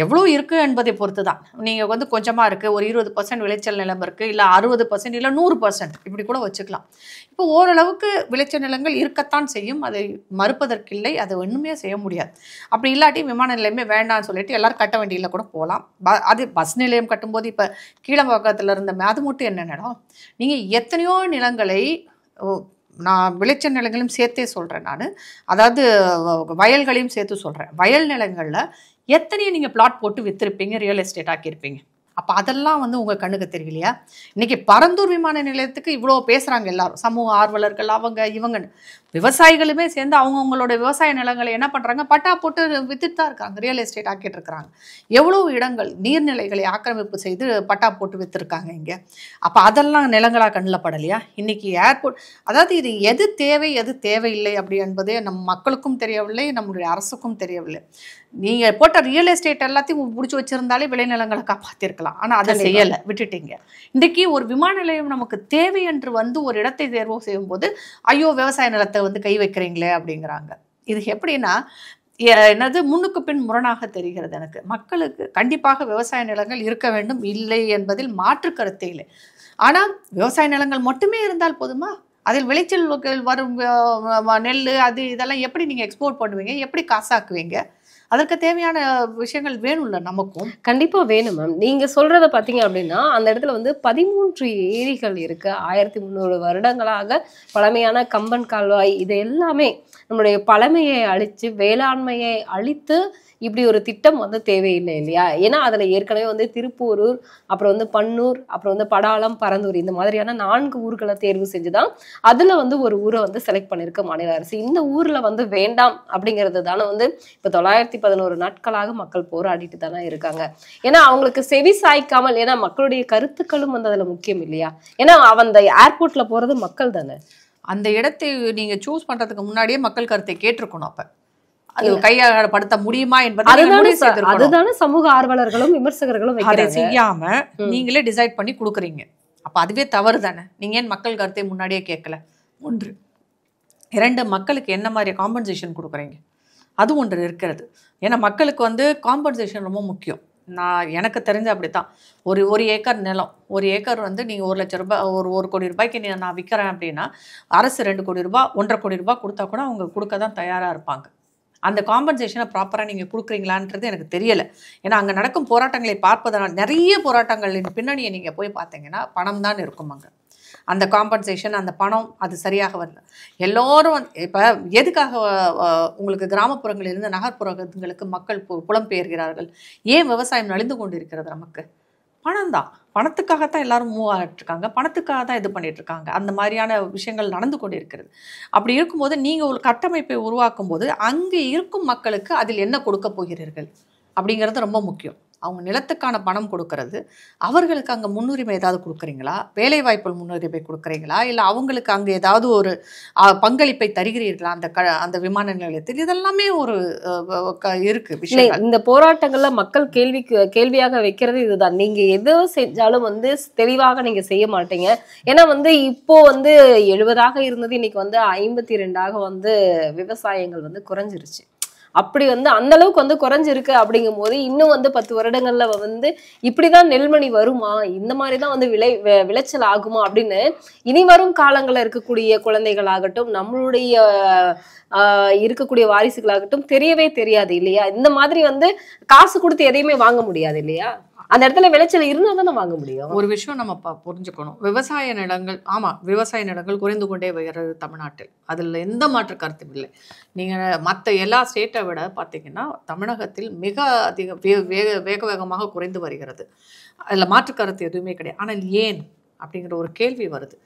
எவ்வளோ இருக்குது என்பதை பொறுத்து தான். நீங்கள் வந்து கொஞ்சமாக இருக்குது, ஒரு 20% விளைச்சல் நிலம் இருக்குது, இல்லை 60%, இல்லை 100% இப்படி கூட வச்சுக்கலாம். இப்போ ஓரளவுக்கு விளைச்சல் நிலங்கள் இருக்கத்தான் செய்யும், அதை மறுப்பதற்கில்லை, அதை ஒன்றுமே செய்ய முடியாது. அப்படி இல்லாட்டி விமான நிலையமே வேண்டாம்னு சொல்லிட்டு எல்லோரும் கட்ட வேண்டியில் கூட போகலாம். அது பஸ் நிலையம் கட்டும்போது இப்போ கீழம்பாக்கத்தில் இருந்த அது மட்டும் என்ன இடம்? நீங்கள் எத்தனையோ நிலங்களை, நான் விளைச்சல் நிலங்களையும் சேர்த்தே சொல்கிறேன், நான் அதாவது வயல்களையும் சேர்த்து சொல்கிறேன். வயல் நிலங்களில் எத்தனையோ நீங்கள் பிளாட் போட்டு விற்றுருப்பீங்க, ரியல் எஸ்டேட் ஆக்கியிருப்பீங்க. அப்போ அதெல்லாம் வந்து உங்கள் கண்ணுக்கு தெரியலையா? இன்றைக்கி பரந்தூர் விமான நிலையத்துக்கு இவ்வளோ பேசுகிறாங்க எல்லாரும், சமூக ஆர்வலர்கள், அவங்க இவங்கன்னு. விவசாயிகளுமே சேர்ந்து அவங்கவுங்களோட விவசாய நிலங்களை என்ன பண்ணுறாங்க, பட்டா போட்டு வித்துட்டு தான் இருக்காங்க, ரியல் எஸ்டேட் ஆக்கிட்டு இருக்கிறாங்க. எவ்வளோ இடங்கள் நீர்நிலைகளை ஆக்கிரமிப்பு செய்து பட்டா போட்டு விற்றுருக்காங்க இங்கே. அப்போ அதெல்லாம் நிலங்களாக கண்ணில் படலையா? இன்றைக்கி ஏர்போர்ட், அதாவது இது எது தேவை எது தேவையில்லை அப்படி என்பதே நம் மக்களுக்கும் தெரியவில்லை, நம்முடைய அரசுக்கும் தெரியவில்லை. நீங்கள் போட்ட ரியல் எஸ்டேட் எல்லாத்தையும் பிடிச்சி வச்சுருந்தாலே விளைநிலங்களை காப்பாற்றிருக்கலாம். ஆனால் அதை செய்யலை, விட்டுட்டீங்க. இன்றைக்கி ஒரு விமான நிலையம் நமக்கு தேவை என்று வந்து ஒரு இடத்தை தேர்வு செய்யும்போது ஐயோ விவசாய நிலத்தை வந்து கை வைக்கிறீங்களே அப்படிங்கிறாங்க. இது எப்படின்னா என்னது முன்னுக்கு பின் முரணாக தெரிகிறது எனக்கு. மக்களுக்கு கண்டிப்பாக விவசாய நிலங்கள் இருக்க வேண்டும், இல்லை என்பதில் மாற்று கருத்தே இல்லை. ஆனால் விவசாய நிலங்கள் மட்டுமே இருந்தால் போதுமா? அதில் விளைச்சல் வரும் நெல் அது இதெல்லாம் எப்படி நீங்கள் எக்ஸ்போர்ட் பண்ணுவீங்க, எப்படி காசாக்குவீங்க? அதற்கு தேவையான விஷயங்கள் வேணும்ல நமக்கும். கண்டிப்பாக வேணும் மேம். நீங்கள் சொல்கிறத பார்த்தீங்க அப்படின்னா அந்த இடத்துல வந்து 13 ஏரிகள் இருக்குது. 1300 வருடங்களாக பழமையான கம்பன் கால்வாய், இது எல்லாமே நம்மளுடைய பழமையை அழித்து வேளாண்மையை அழித்து இப்படி ஒரு திட்டம் வந்து தேவையில்லை இல்லையா? ஏன்னா அதில் ஏற்கனவே வந்து திருப்பூரூர், அப்புறம் வந்து பன்னூர், அப்புறம் வந்து படாலம், பரந்தூர், இந்த மாதிரியான 4 ஊர்களை தேர்வு செஞ்சு தான் அதில் வந்து ஒரு ஊரை வந்து செலக்ட் பண்ணியிருக்க மாநில அரசு. இந்த ஊரில் வந்து வேண்டாம் அப்படிங்கிறது தானே வந்து இப்போ 911 நாட்களாக மக்கள் போராடிட்டு தானே இருக்காங்க. ஏன்னா அவங்களுக்கு செவி சாய்க்காமல், ஏன்னா மக்களுடைய கருத்துக்களும் வந்து அதில் முக்கியம் இல்லையா? ஏன்னா அந்த ஏர்போர்ட்டில் போகிறது மக்கள் தானே. அந்த இடத்தை நீங்கள் சூஸ் பண்ணுறதுக்கு முன்னாடியே மக்கள் கருத்தை கேட்டிருக்கணும். அப்போ அது கையாளப்படுத்த முடியுமா என்பதை அதுதானே சமூக ஆர்வலர்களும் விமர்சகர்களும் அதை செய்யாம நீங்களே டிசைட் பண்ணி கொடுக்குறீங்க. அப்ப அதுவே தவறு தானே. நீங்க ஏன் மக்கள் கருத்தை முன்னாடியே கேட்கல? 1. 2, மக்களுக்கு என்ன மாதிரி காம்பன்சேஷன் கொடுக்குறீங்க, அது ஒன்று இருக்கிறது. ஏன்னா மக்களுக்கு வந்து காம்பன்சேஷன் ரொம்ப முக்கியம். எனக்கு தெரிஞ்ச அப்படித்தான். ஒரு ஏக்கர் நிலம், 1 ஏக்கர் வந்து நீங்கள் 1 லட்ச ரூபாய், ஒரு கோடி ரூபாய்க்கு நான் விற்கிறேன் அப்படின்னா அரசு 2 கோடி ரூபாய் 1.5 கோடி ரூபாய் கொடுத்தா கூட அவங்க கொடுக்க தான் தயாராக இருப்பாங்க. அந்த காம்பன்சேஷனை ப்ராப்பராக நீங்கள் கொடுக்குறீங்களான்றது எனக்கு தெரியலை. ஏன்னா அங்கே நடக்கும் போராட்டங்களை பார்ப்பதனால் நிறைய போராட்டங்களின் பின்னணியை நீங்கள் போய் பார்த்தீங்கன்னா பணம் தான் இருக்கும். அங்கே அந்த காம்பன்சேஷன், அந்த பணம் அது சரியாக வரல. எல்லோரும் இப்போ எதுக்காக உங்களுக்கு கிராமப்புறங்களிலிருந்து நகர்ப்புறங்களுக்கு மக்கள் புலம்பெயர்கிறார்கள்? ஏன் விவசாயம் நலிந்து கொண்டு இருக்கிறது? நமக்கு பணம் தான், பணத்துக்காகத்தான் எல்லாரும் மூவ் ஆகிட்டுருக்காங்க, பணத்துக்காக தான் இது பண்ணிகிட்ருக்காங்க. அந்த மாதிரியான விஷயங்கள் நடந்து கொண்டு இருக்கிறது. அப்படி இருக்கும்போது நீங்கள் ஒரு கட்டமைப்பை உருவாக்கும் போது அங்கே இருக்கும் மக்களுக்கு அதில் என்ன கொடுக்க போகிறீர்கள் அப்படிங்கிறது ரொம்ப முக்கியம். அவங்க நிலத்துக்கான பணம் கொடுக்கறது, அவர்களுக்கு அங்கே முன்னுரிமை ஏதாவது கொடுக்குறீங்களா, வேலைவாய்ப்பு முன்னுரிமை கொடுக்குறீங்களா, இல்லை அவங்களுக்கு அங்கே ஏதாவது ஒரு பங்களிப்பை தருகிறீர்களா அந்த விமான நிலையத்தில்? இதெல்லாமே ஒரு இருக்கு விஷயம். இந்த போராட்டங்கள்ல மக்கள் கேள்வியாக வைக்கிறது இதுதான். நீங்க எது செஞ்சாலும் வந்து தெளிவாக நீங்க செய்ய மாட்டீங்க. ஏன்னா வந்து இப்போ வந்து 70 இருந்தது, இன்னைக்கு வந்து 52 வந்து விவசாயங்கள் வந்து குறைஞ்சிருச்சு. அப்படி வந்து அந்த அளவுக்கு வந்து குறைஞ்சிருக்கு. அப்படிங்கும் போது இன்னும் வந்து 10 வருடங்கள்ல வந்து இப்படிதான் நெல்மணி வருமா, இந்த மாதிரிதான் வந்து விளைச்சல் ஆகுமா அப்படின்னு இனி வரும் காலங்கள்ல இருக்கக்கூடிய குழந்தைகளாகட்டும், நம்மளுடைய இருக்கக்கூடிய வாரிசுகளாகட்டும் தெரியவே தெரியாது இல்லையா? இந்த மாதிரி வந்து காசு கொடுத்து எதையுமே வாங்க முடியாது இல்லையா? அந்த இடத்துல விளைச்சல் இருந்தால் தானே வாங்க முடியும். ஒரு விஷயம் நம்ம புரிஞ்சுக்கணும். விவசாய நிலங்கள், ஆமாம், விவசாய நிலங்கள் குறைந்து கொண்டே வருகிறது தமிழ்நாட்டில். அதில் எந்த மாற்று கருத்தும் இல்லை. நீங்கள் மற்ற எல்லா ஸ்டேட்டை விட பார்த்தீங்கன்னா தமிழகத்தில் மிக அதிக வேகமாக குறைந்து வருகிறது. அதில் மாற்று கருத்து எதுவுமே கிடையாது. ஆனால் ஏன் அப்படிங்கிற ஒரு கேள்வி வருது.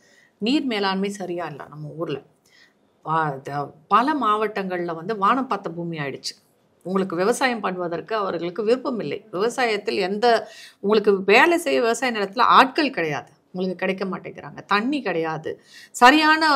நீர் மேலாண்மை சரியா இல்லை நம்ம ஊரில். பல மாவட்டங்களில் வந்து வானம் பார்த்த பூமி ஆயிடுச்சு. உங்களுக்கு விவசாயம் பண்ணுவதற்கு அவர்களுக்கு விருப்பம் இல்லை. விவசாயத்தில் உங்களுக்கு வேலை செய்ய விவசாய நிலத்தில் ஆட்கள் கிடையாது, உங்களுக்கு கிடைக்க மாட்டேங்கிறாங்க. தண்ணி கிடையாது, சரியான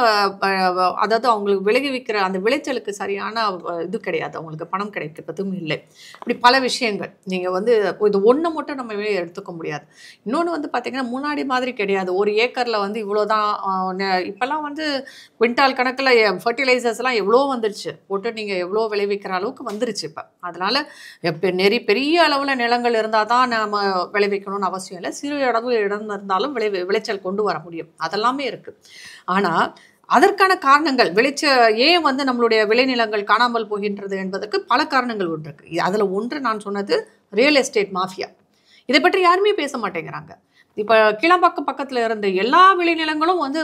அதாவது அவங்களுக்கு விளைவிக்கிற அந்த விளைச்சலுக்கு சரியான இது கிடையாது, அவங்களுக்கு பணம் கிடைக்கிறதும் இல்லை. இப்படி பல விஷயங்கள் நீங்கள் வந்து இது ஒன்று மட்டும் நம்ம எடுத்துக்க முடியாது. இன்னொன்று வந்து பார்த்திங்கன்னா முன்னாடி மாதிரி கிடையாது. ஒரு ஏக்கரில் வந்து இவ்வளோதான். இப்போல்லாம் வந்து குவிண்டால் கணக்கில் ஃபர்டிலைசர்ஸ்லாம் எவ்வளோ வந்துருச்சு, போட்டு நீங்கள் எவ்வளோ விளைவிக்கிற அளவுக்கு வந்துருச்சு இப்போ. அதனால் பெரிய அளவில் நிலங்கள் இருந்தால் தான் நம்ம விளைவிக்கணும்னு அவசியம் இல்லை. சிறு அளவு இடம் இருந்தாலும் விளைச்சல் கொண்டு வர முடியும். அதெல்லாமே இருக்குது. ஆனால் அதற்கான காரணங்கள் ஏன் வந்து நம்மளுடைய விளைநிலங்கள் காணாமல் போகின்றது என்பதற்கு பல காரணங்கள் ஒன்று இருக்குது. அதில் ஒன்று நான் சொன்னது ரியல் எஸ்டேட் மாஃபியா. இதை பற்றி யாருமே பேச மாட்டேங்கிறாங்க. இப்போ கிளம்பாக்கம் பக்கத்தில் இருந்த எல்லா விளைநிலங்களும் வந்து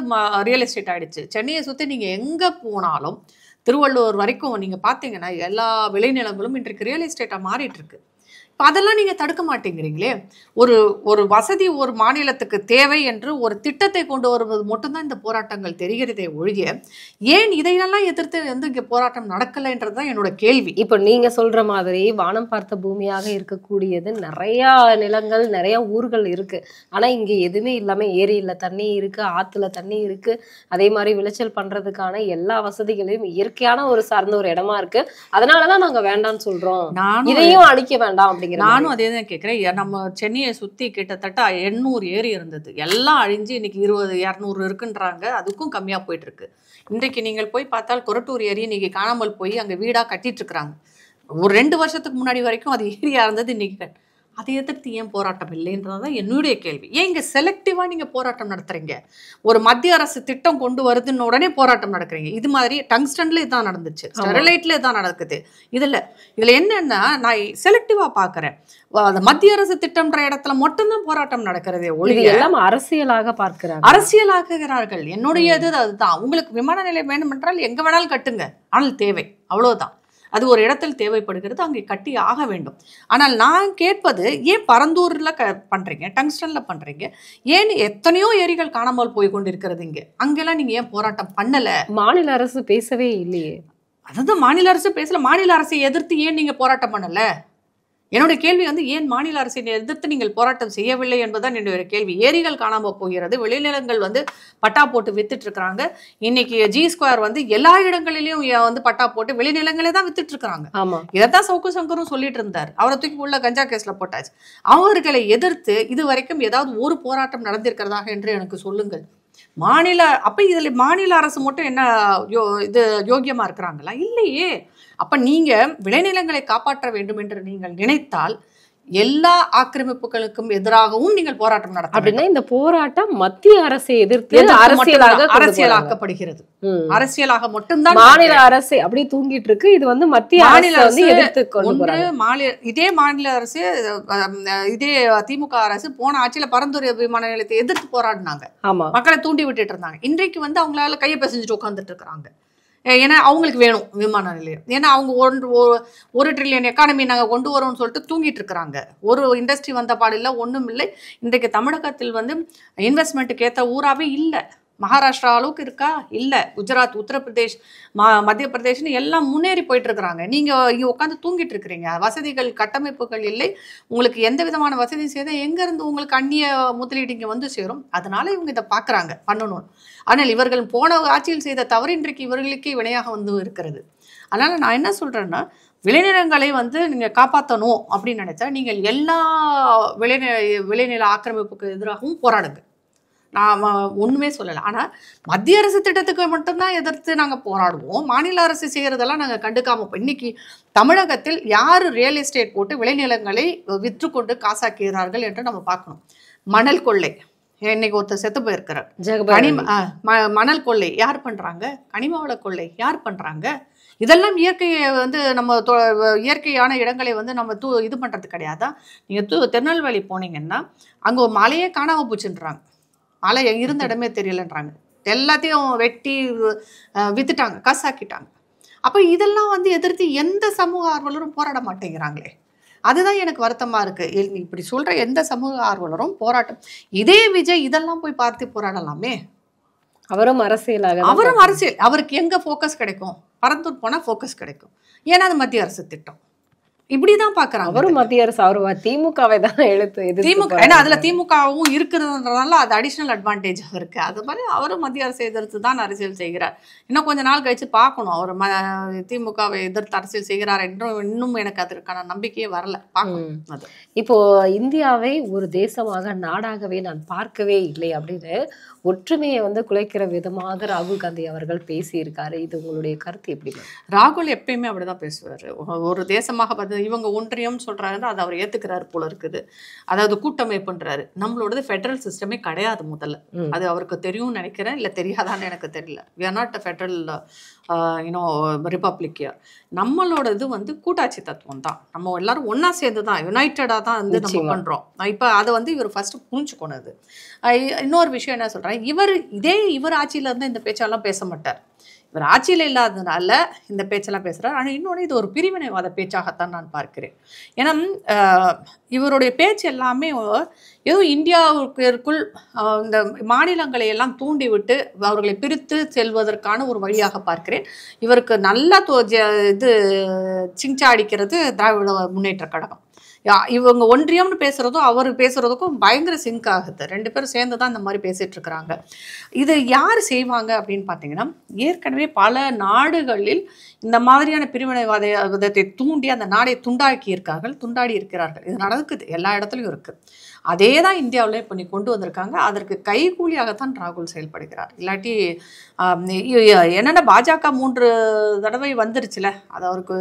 ரியல் எஸ்டேட் ஆகிடுச்சு. சென்னையை சுற்றி நீங்கள் எங்கே போனாலும், திருவள்ளூர் வரைக்கும் நீங்கள் பார்த்தீங்கன்னா எல்லா விளைநிலங்களும் இன்றைக்கு ரியல் எஸ்டேட்டாக மாறிட்டு இருக்கு. இப்போ அதெல்லாம் நீங்கள் தடுக்க மாட்டேங்கிறீங்களே. ஒரு வசதி ஒரு மாநிலத்துக்கு தேவை என்று ஒரு திட்டத்தை கொண்டு வருவது மட்டும்தான் இந்த போராட்டங்கள் தெரிகிறதே ஒழிய, ஏன் இதையெல்லாம் எதிர்த்து வந்து இங்கே போராட்டம் நடக்கலைன்றது தான் என்னோட கேள்வி. இப்போ நீங்க சொல்ற மாதிரி வானம் பார்த்த பூமியாக இருக்கக்கூடியது நிறைய நிலங்கள், நிறைய ஊர்கள் இருக்கு. ஆனா இங்க எதுவுமே இல்லாம ஏரியில தண்ணி இருக்கு, ஆத்துல தண்ணி இருக்கு, அதே மாதிரி விளைச்சல் பண்றதுக்கான எல்லா வசதிகளையும் இயற்கையான ஒரு சார்ந்த ஒரு இடமா இருக்கு. அதனாலதான் நாங்க வேண்டாம்னு சொல்றோம், இதையும் அழிக்க வேண்டாம். நானும் அதே தான் கேட்குறேன். நம்ம சென்னையை சுற்றி கிட்டத்தட்ட 800 ஏரி இருந்தது, எல்லாம் அழிஞ்சு இன்னைக்கு 200 இருக்குன்றாங்க. அதுக்கும் கம்மியாக போயிட்டு இருக்கு. இன்றைக்கு நீங்கள் போய் பார்த்தால் கொரட்டூர் ஏரி இன்னைக்கு காணாமல் போய் அங்கே வீடாக கட்டிட்டு இருக்கிறாங்க. ஒரு 2 வருஷத்துக்கு முன்னாடி வரைக்கும் அது ஏரியா இருந்தது, இன்னைக்கு அதை எதிர்த்து ஏன் போராட்டம் இல்லைன்றதான் என்னுடைய கேள்வி. ஏன் இங்கே செலக்டிவாக நீங்கள் போராட்டம் நடத்துறீங்க? ஒரு மத்திய அரசு திட்டம் கொண்டு வருதுன்னு உடனே போராட்டம் நடக்கிறீங்க. இது மாதிரி டங்ஸ்டன்ல இதான் நடந்துச்சு, ஸ்டெர்லைட்ல இதான் நடக்குது. இதில் என்னன்னா, நான் செலக்டிவாக பார்க்குறேன். அந்த மத்திய அரசு திட்டம்ன்ற இடத்துல மட்டும்தான் போராட்டம் நடக்கிறதே ஒழிய எல்லாம் அரசியலாக பார்க்கிறாங்க, அரசியலாக்குகிறார்கள். என்னுடைய இது அதுதான். உங்களுக்கு விமான நிலையம் வேணும் என்றால் எங்கே வேணாலும் கட்டுங்க, ஆனால் தேவை, அவ்வளோதான். அது ஒரு இடத்தில் தேவைப்படுகிறது, அங்கே கட்டி ஆக வேண்டும். ஆனால் நான் கேட்பது, ஏன் பரந்தூரில் பண்ணுறீங்க, டங்ஸ்டனில் பண்ணுறீங்க, ஏன் எத்தனையோ ஏரிகள் காணாமல் போய் கொண்டிருக்கிறது இங்கே, அங்கெல்லாம் நீங்கள் ஏன் போராட்டம் பண்ணலை? மாநில அரசு பேசவே இல்லையே. அதாவது மாநில அரசு பேசல, மாநில அரசை எதிர்த்து ஏன் நீங்கள் போராட்டம் பண்ணலை? என்னுடைய கேள்வி வந்து, ஏன் மாநில அரசை எதிர்த்து நீங்கள் போராட்டம் செய்யவில்லை என்பதுதான் என்னுடைய கேள்வி. ஏரிகள் காணாமல் போகிறது, விளைநிலங்கள் வந்து பட்டா போட்டு வித்துட்டு இருக்கிறாங்க. இன்னைக்கு G2 வந்து எல்லா இடங்களிலையும் வந்து பட்டா போட்டு விளைநிலங்களே தான் வித்துட்டு இருக்கிறாங்க. இதைத்தான் சவுக்கு சங்கரும் சொல்லிட்டு இருந்தார். அவரை தூக்கி உள்ள கஞ்சா கேஸ்ல போட்டாச்சு. அவர்களை எதிர்த்து இது வரைக்கும் ஏதாவது ஒரு போராட்டம் நடந்திருக்கிறதாக என்று எனக்கு சொல்லுங்கள். இதில் மாநில அரசு மட்டும் என்ன இது யோக்கியமா இருக்கிறாங்களா? இல்லையே. அப்ப நீங்க விளைநிலங்களை காப்பாற்ற வேண்டும் என்று நீங்கள் நினைத்தால் எல்லா ஆக்கிரமிப்புகளுக்கும் எதிராகவும் நீங்கள் போராட்டம் நடத்த அப்படின்னா இந்த போராட்டம் மத்திய அரசை எதிர்த்து அரசியலாக்கப்படுகிறது. அரசியலாக மட்டும்தான் மாநில அரசு அப்படியே தூங்கிட்டு இருக்கு. இது வந்து மத்திய மாநில அரசு எதிர்த்து ஒன்று இதே மாநில அரசு இதே திமுக அரசு போன ஆட்சியில பரந்தூர் விமான நிலையத்தை எதிர்த்து போராடினாங்க, மக்களை தூண்டி விட்டுட்டு இருந்தாங்க. இன்றைக்கு வந்து அவங்களால கையை பிசைஞ்சிட்டு உட்காந்துட்டு இருக்கிறாங்க. ஏன்னா அவங்களுக்கு வேணும் விமான நிலையம். ஏன்னா அவங்க 1 ட்ரில்லியன் எக்கானமி நாங்கள் கொண்டு வரோம்னு சொல்லிட்டு தூங்கிட்டு இருக்கிறாங்க. ஒரு இண்டஸ்ட்ரி வந்த பாடில்லை, ஒன்றும் இல்லை. இன்றைக்கு தமிழகத்தில் வந்து இன்வெஸ்ட்மெண்ட்டுக்கு ஏற்ற ஊராகவே இல்லை. மகாராஷ்டிரா அளவுக்கு இருக்கா? இல்லை. குஜராத், உத்தரப்பிரதேஷ், மத்திய பிரதேஷ்னு எல்லாம் முன்னேறி போயிட்டு இருக்கிறாங்க. நீங்கள் இங்கே உட்காந்து தூங்கிட்டு இருக்கிறீங்க. வசதிகள், கட்டமைப்புகள் இல்லை. உங்களுக்கு எந்த விதமான வசதி செய்தால் எங்கேருந்து உங்களுக்கு அந்நிய முதலீடு இங்கே வந்து சேரும்? அதனால இவங்க இதை பார்க்குறாங்க பண்ணணும். ஆனால் இவர்கள் போன ஆட்சியில் செய்த தவறு இன்றைக்கு இவர்களுக்கே வினையாக வந்து இருக்கிறது. அதனால் நான் என்ன சொல்கிறேன்னா, விளைநிலங்களை வந்து நீங்கள் காப்பாற்றணும் அப்படின்னு நினைச்சா நீங்கள் எல்லா விளைநில ஆக்கிரமிப்புக்கு எதிராகவும் போராடுங்க. நான் ஒன்றுமே சொல்லலை. ஆனால் மத்திய அரசு திட்டத்துக்கு மட்டும்தான் எதிர்த்து நாங்கள் போராடுவோம். மாநில அரசு செய்கிறதெல்லாம் நாங்கள் கண்டுக்காம. இன்னைக்கு தமிழகத்தில் யார் ரியல் எஸ்டேட் போட்டு விளைநிலங்களை விற்று கொண்டு காசாக்குகிறார்கள் என்று நம்ம பார்க்கணும். மணல் கொள்ளை, இன்னைக்கு ஒருத்தர் செத்து போயிருக்கிறார். மணல் கொள்ளை யார் பண்ணுறாங்க? கனிம வள கொள்ளை யார் பண்ணுறாங்க? இதெல்லாம் இயற்கையை வந்து நம்ம இயற்கையான இடங்களை வந்து நம்ம இது பண்ணுறது கிடையாதா? நீங்கள் திருநெல்வேலி போனீங்கன்னா அங்கே மலையே காணாமல் போச்சுன்றாங்க. மலை இருந்த இடமே தெரியலன்றாங்க. எல்லாத்தையும் வெட்டி வித்துட்டாங்க, காசாக்கிட்டாங்க. அப்போ இதெல்லாம் வந்து எதிர்த்து எந்த சமூக ஆர்வலரும் போராட மாட்டேங்கிறாங்களே. அதுதான் எனக்கு வருத்தமாக இருக்குது. இப்படி சொல்கிற எந்த சமூக ஆர்வலரும் போராட்டம், இதே விஜய் இதெல்லாம் போய் பார்த்து போராடலாமே. அவரும் அரசியல், அவருக்கு எங்கே ஃபோக்கஸ் கிடைக்கும்? பரந்தூர் போனால் ஃபோக்கஸ் கிடைக்கும். ஏன்னா அது மத்திய அரசு திட்டம். இப்படிதான் பாக்குறாங்க. அவரும் மத்திய அரசு, அவரு திமுகவை தான் திமுக, ஏன்னா அதுல திமுகவும் இருக்கிறதுனால அது அடிஷனல் அட்வான்டேஜ் இருக்கு. அது மாதிரி அவரும் மத்திய அரசை எதிர்த்து தான் அரசியல் செய்கிறார். இன்னும் கொஞ்ச நாள் கழிச்சு பார்க்கணும் அவர் திமுகவை எதிர்த்து அரசியல் செய்கிறார் என்றும். இன்னும் எனக்கு அதற்கான நம்பிக்கையே வரல. பார்க்கணும். அது இப்போ இந்தியாவை ஒரு தேசமாக, நாடாகவே நான் பார்க்கவே இல்லை அப்படின்னு ஒற்றுமையை வந்து குலைக்கிற விதமாக ராகுல் காந்தி அவர்கள் பேசியிருக்காரு. இது உங்களுடைய கருத்து எப்படி? ராகுல் எப்பயுமே அப்படிதான் பேசுவார். ஒரு தேசமாக பார்த்து இவங்க ஒன்றியம் சொல்றாரு, அதை அவர் ஏத்துக்கிறாரு போல இருக்குது. அதாவது கூட்டமைப்புன்றாரு. நம்மளோடது ஃபெடரல் சிஸ்டமே கிடையாது முதல்ல. அது அவருக்கு தெரியும்னு நினைக்கிறேன், இல்லை தெரியாதான்னு எனக்கு தெரியல. We are not a federal republic. நம்மளோடது வந்து கூட்டாட்சி தத்துவம் தான். நம்ம எல்லாரும் ஒன்னா சேர்ந்து தான், யுனைட்டடா தான் வந்து நம்ம பண்றோம். இப்போ அதை வந்து இவர் ஃபர்ஸ்ட் புரிஞ்சுக்கொண்டது. இன்னொரு விஷயம் என்ன சொல்றேன், இவர் ஆட்சியில இருந்து இந்த பேச்செல்லாம் பேச மாட்டார். இவர் ஆட்சியில் இல்லாததுனால இந்த பேச்செல்லாம் பேசுகிறார். ஆனால் இன்னொன்று, இது ஒரு பிரிவினைவாத பேச்சாகத்தான் நான் பார்க்கிறேன். ஏன்னா இவருடைய பேச்சு எல்லாமே ஏதோ இந்தியாவுக்குள் இந்த மாநிலங்களை எல்லாம் தூண்டி விட்டு அவர்களை பிரித்து செல்வதற்கான ஒரு வழியாக பார்க்கிறேன். இவருக்கு நல்லா இது சிங்சா அடிக்கிறது திராவிட முன்னேற்ற கழகம். இவங்க ஒன்றியம்னு பேசுறதும் அவர் பேசுறதுக்கும் பயங்கர சிங்க் ஆகுது. 2 பேரும் சேர்ந்து தான் இந்த மாதிரி பேசிட்டு இருக்கிறாங்க. இது யார் செய்வாங்க அப்படின்னு பார்த்தீங்கன்னா, ஏற்கனவே பல நாடுகளில் இந்த மாதிரியான பிரிவினைவாதத்தை தூண்டி அந்த நாடை துண்டாடி இருக்கிறார்கள். இது நடக்குது, எல்லா இடத்துலையும் இருக்குது. அதே தான் இந்தியாவில் இப்போ கொண்டு வந்திருக்காங்க. அதற்கு கைகூலியாகத்தான் ராகுல் செயல்படுகிறார். இல்லாட்டி என்னென்ன பாஜக 3 தடவை வந்துருச்சுல, அது அவருக்கு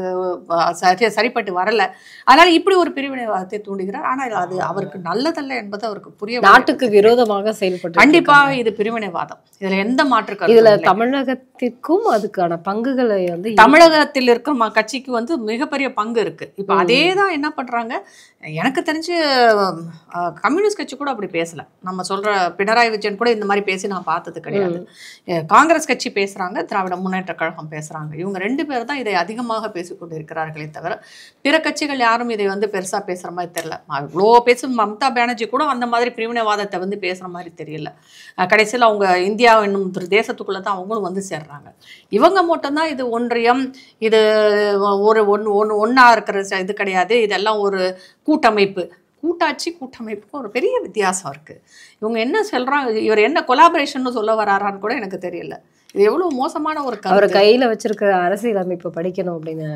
சரிப்பட்டு வரலை. அதனால இப்படி ஒரு பிரிவினைவாதத்தை தூண்டுகிறார். ஆனால் அது அவருக்கு நல்லதல்ல என்பது அவருக்கு புரிய, நாட்டுக்கு விரோதமாக செயல்பட்டு கண்டிப்பாக இது பிரிவினைவாதம். இதுல எந்த மாற்று கருத்தும் இதுல தமிழகத்திற்கும் அதுக்கான பங்குகளை வந்து தமிழகத்தில் இருக்கிற கட்சிக்கு வந்து மிகப்பெரிய பங்கு இருக்கு. இப்ப அதே தான் என்ன பண்றாங்க, எனக்கு தெரிஞ்சு கம்யூனிஸ்ட் கட்சி கூட அப்படி பேசல. நம்ம சொல்ற பினராயி விஜயன் கூட இந்த மாதிரி பேசி நான் பார்த்தது கிடையாது. காங்கிரஸ் கட்சி பேசுறாங்க, திராவிட முன்னேற்ற கழகம் பேசுறாங்க. இவங்க 2 பேர் தான் இதை அதிகமாக பேசிக்கொண்டு இருக்கிறார்களே தவிர பிற கட்சிகள் யாரும் இதை வந்து பெருசா பேசுற மாதிரி தெரியல. இவ்வளோ பேசும் மம்தா பானர்ஜி கூட அந்த மாதிரி பிரிவினைவாதத்தை வந்து பேசுற மாதிரி தெரியல. கடைசியில் அவங்க இந்தியா என்னும் தேசத்துக்குள்ள தான் அவங்களும் வந்து சேர்றாங்க. இவங்க மட்டும்தான் இது ஒன்றியம், இது ஒரு ஒன்னா இருக்கிற இது கிடையாது, இதெல்லாம் ஒரு கூட்டமைப்பு. கூட்டமைப்புக்கும் ஒரு பெரிய வித்தியாசம் இருக்குது. இவங்க என்ன சொல்கிறாங்க, இவர் என்ன கொலாபரேஷன் சொல்ல வராரான்னு கூட எனக்கு தெரியல. இது எவ்வளவு மோசமான ஒரு அவர் கருத்து. கையில வச்சிருக்கிற அரசியலமைப்பு படிக்கணும் அப்படின்னு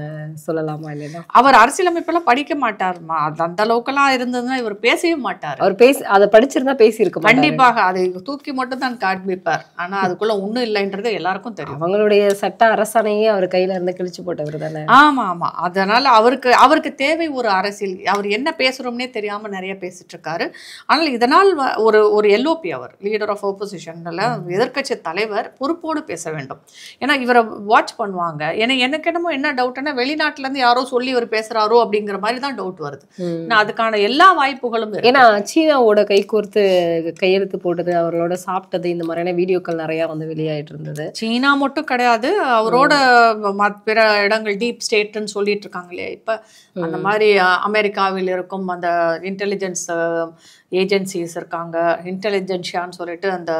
சொல்லலாமா இல்லையா? அவர் அரசியலமைப்பெல்லாம் படிக்க மாட்டாருமா. அது அந்த அளவுக்கெல்லாம் இருந்ததுன்னா இவர் பேசவே மாட்டார். அவர் அதை படிச்சிருந்தா பேசி இருக்க மாட்டாரு. கண்டிப்பாக அதை தூக்கி மட்டும் தான் காண்பிப்பார். ஆனா அதுக்குள்ள ஒண்ணும் இல்லைன்றது எல்லாருக்கும் தெரியும். அவங்களுடைய சட்ட அரசாணையே அவர் கையில இருந்து கிழிச்சு போட்டவர் தானே. ஆமா ஆமா. அதனால அவருக்கு தேவை ஒரு அரசியல். அவர் என்ன பேசுறோம்னே தெரியாம நிறைய பேசிட்டு இருக்காரு. ஆனால் இதனால் ஒரு எல்ஓபி, அவர் லீடர் ஆஃப் ஆப்போசிஷன்ல எதிர்க்கட்சி தலைவர் பொறுப்போடு பேச வேண்டும். ஏன்னா இவரை வாட்ச் பண்ணுவாங்க. ஏன்னா எனக்கு என்னமோ என்ன டவுட்னா, வெளிநாட்டுல இருந்து யாரோ சொல்லி இவர் பேசுறாரோ அப்படிங்கிற மாதிரி தான் டவுட் வருது. அதுக்கான எல்லா வாய்ப்புகளும் இருக்கு. ஏன்னா சீனாவோட கை கோர்த்து கையெழுத்து போட்டது, அவர்களோட சாப்பிட்டது, இந்த மாதிரியான வீடியோக்கள் நிறைய வந்து வெளியாயிட்டு இருந்தது. சீனா மட்டும் கிடையாது, அவரோட பிற இடங்கள் டீப் ஸ்டேட்னு சொல்லிட்டு இருக்காங்க இல்லையா இப்ப. அந்த மாதிரி அமெரிக்காவில் இருக்கும் அந்த இன்டெலிஜென்ஸ் ஏஜென்சிஸ் இருக்காங்க, இன்டெலிஜென்ஷியான்னு சொல்லிட்டு அந்த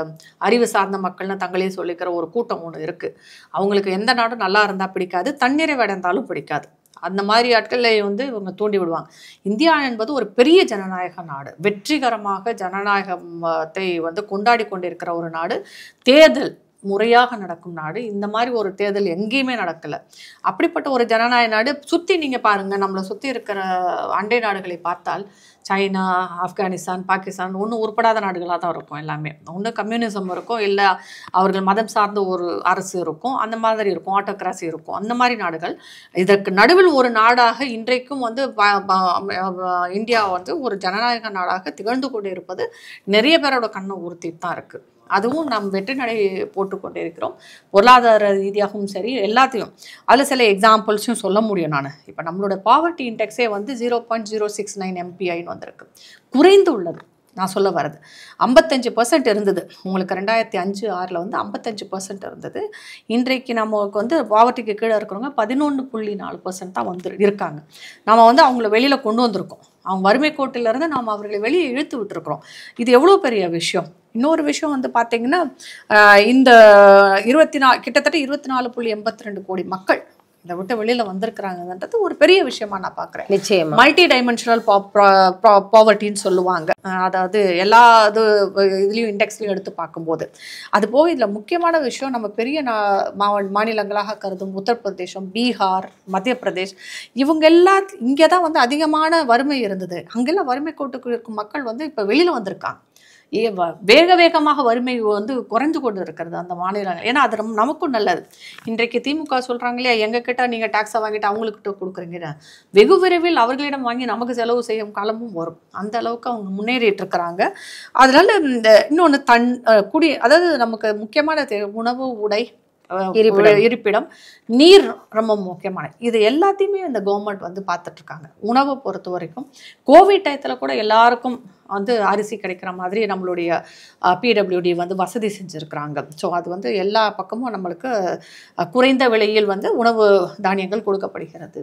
அறிவு சார்ந்த மக்கள்னு தங்களே சொல்லிக்கிற ஒரு கூட்டம் ஒன்று இருக்குது. அவங்களுக்கு எந்த நாடும் நல்லா இருந்தால் பிடிக்காது, தன்னிறைவு அடைந்தாலும் பிடிக்காது. அந்த மாதிரி ஆட்களை வந்து இவங்க தூண்டி விடுவாங்க. இந்தியா என்பது ஒரு பெரிய ஜனநாயக நாடு, வெற்றிகரமாக ஜனநாயகத்தை வந்து கொண்டாடி கொண்டிருக்கிற ஒரு நாடு, தேர்தல் முறையாக நடக்கும் நாடு. இந்த மாதிரி ஒரு தேர்தல் எங்கேயுமே நடக்கலை. அப்படிப்பட்ட ஒரு ஜனநாயக நாடு. சுற்றி நீங்கள் பாருங்கள், நம்மளை சுற்றி இருக்கிற அண்டை நாடுகளை பார்த்தால் சைனா, ஆப்கானிஸ்தான், பாகிஸ்தான் ஒன்றும் உருப்படாத நாடுகளாக தான் இருக்கும். எல்லாமே ஒன்று கம்யூனிசம் இருக்கும், இல்லை அவர்கள் மதம் சார்ந்த ஒரு அரசு இருக்கும், அந்த மாதிரி இருக்கும், ஆட்டோக்ராசி இருக்கும், அந்த மாதிரி நாடுகள். இதற்கு நடுவில் ஒரு நாடாக இன்றைக்கும் வந்து இந்தியா வந்து ஒரு ஜனநாயக நாடாக திகழ்ந்து கொண்டு இருப்பது நிறைய பேரோட கண்ணை உறுத்திட்டு தான் இருக்குது. அதுவும் நாம் வெற்றி நடை போட்டுக்கொண்டே இருக்கிறோம். பொருளாதார ரீதியாகவும் சரி, எல்லாத்தையும். அதில் சில எக்ஸாம்பிள்ஸும் சொல்ல முடியும் நான். இப்போ நம்மளோட பாவர்ட்டி இண்டெக்ஸே வந்து 0.069 MPIன்னு வந்திருக்கு. குறைந்து உள்ளது. நான் சொல்ல வர்றது 55% இருந்தது. உங்களுக்கு 2005-06 வந்து 55% இருந்தது. இன்றைக்கு நமக்கு வந்து பாவர்ட்டிக்கு கீழே இருக்கிறவங்க 11.4% தான் வந்து இருக்காங்க. நம்ம வந்து அவங்கள வெளியில் கொண்டு வந்திருக்கோம். அவங்க வறுமை கோட்டிலிருந்து நாம் அவர்களை வெளியே இழுத்து விட்டுருக்குறோம். இது எவ்வளோ பெரிய விஷயம். இன்னொரு விஷயம் வந்து பார்த்தீங்கன்னா, இந்த கிட்டத்தட்ட 24.82 கோடி மக்கள் இதை விட்டு வெளியில வந்திருக்கிறாங்கன்றது ஒரு பெரிய விஷயமா நான் பார்க்குறேன். நிச்சயமா மல்டி டைமென்ஷனல் பாவர்ட்டின்னு சொல்லுவாங்க. அதாவது எல்லா இதுலேயும் இண்டெக்ஸ்லையும் எடுத்து பார்க்கும்போது அது போய் இதில் முக்கியமான விஷயம், நம்ம பெரிய மாநிலங்களாக கருதும் உத்தரப்பிரதேசம், பீகார், மத்திய பிரதேஷ், இவங்க எல்லாம் இங்கே தான் வந்து அதிகமான வறுமை இருந்தது. அங்கெல்லாம் வறுமை கோட்டுக்கு இருக்கும் மக்கள் வந்து இப்போ வெளியில் வந்திருக்காங்க. வேக வேகமாக வறுமை வந்து குறைந்து கொண்டு இருக்கிறது அந்த மாநிலங்கள். ஏன்னா அது நமக்கும் நல்லது. இன்றைக்கு திமுக சொல்கிறாங்க இல்லையா, எங்ககிட்ட நீங்கள் டாக்ஸை வாங்கிட்டு அவங்கக்கிட்ட கொடுக்குறீங்க, வெகு விரைவில் அவர்களிடம் வாங்கி நமக்கு செலவு செய்யும் காலமும் வரும். அந்த அளவுக்கு அவங்க முன்னேறிட்டு இருக்கிறாங்க. அதனால இந்த இன்னொன்று அதாவது நமக்கு முக்கியமான உணவு, உடை, இருப்பிடம், நீர் ரொம்ப முக்கியமான. இது எல்லாத்தையுமே இந்த கவர்மெண்ட் வந்து பார்த்துட்டு இருக்காங்க. உணவை பொறுத்த வரைக்கும் கோவிட் டயத்தில் கூட எல்லாருக்கும் வந்து அரிசி கிடைக்கிற மாதிரி நம்மளுடைய பிடபிள்யூடி வந்து வசதி செஞ்சுருக்கிறாங்க. ஸோ அது வந்து எல்லா பக்கமும் நம்மளுக்கு குறைந்த விலையில் வந்து உணவு தானியங்கள் கொடுக்கப்படுகிறது.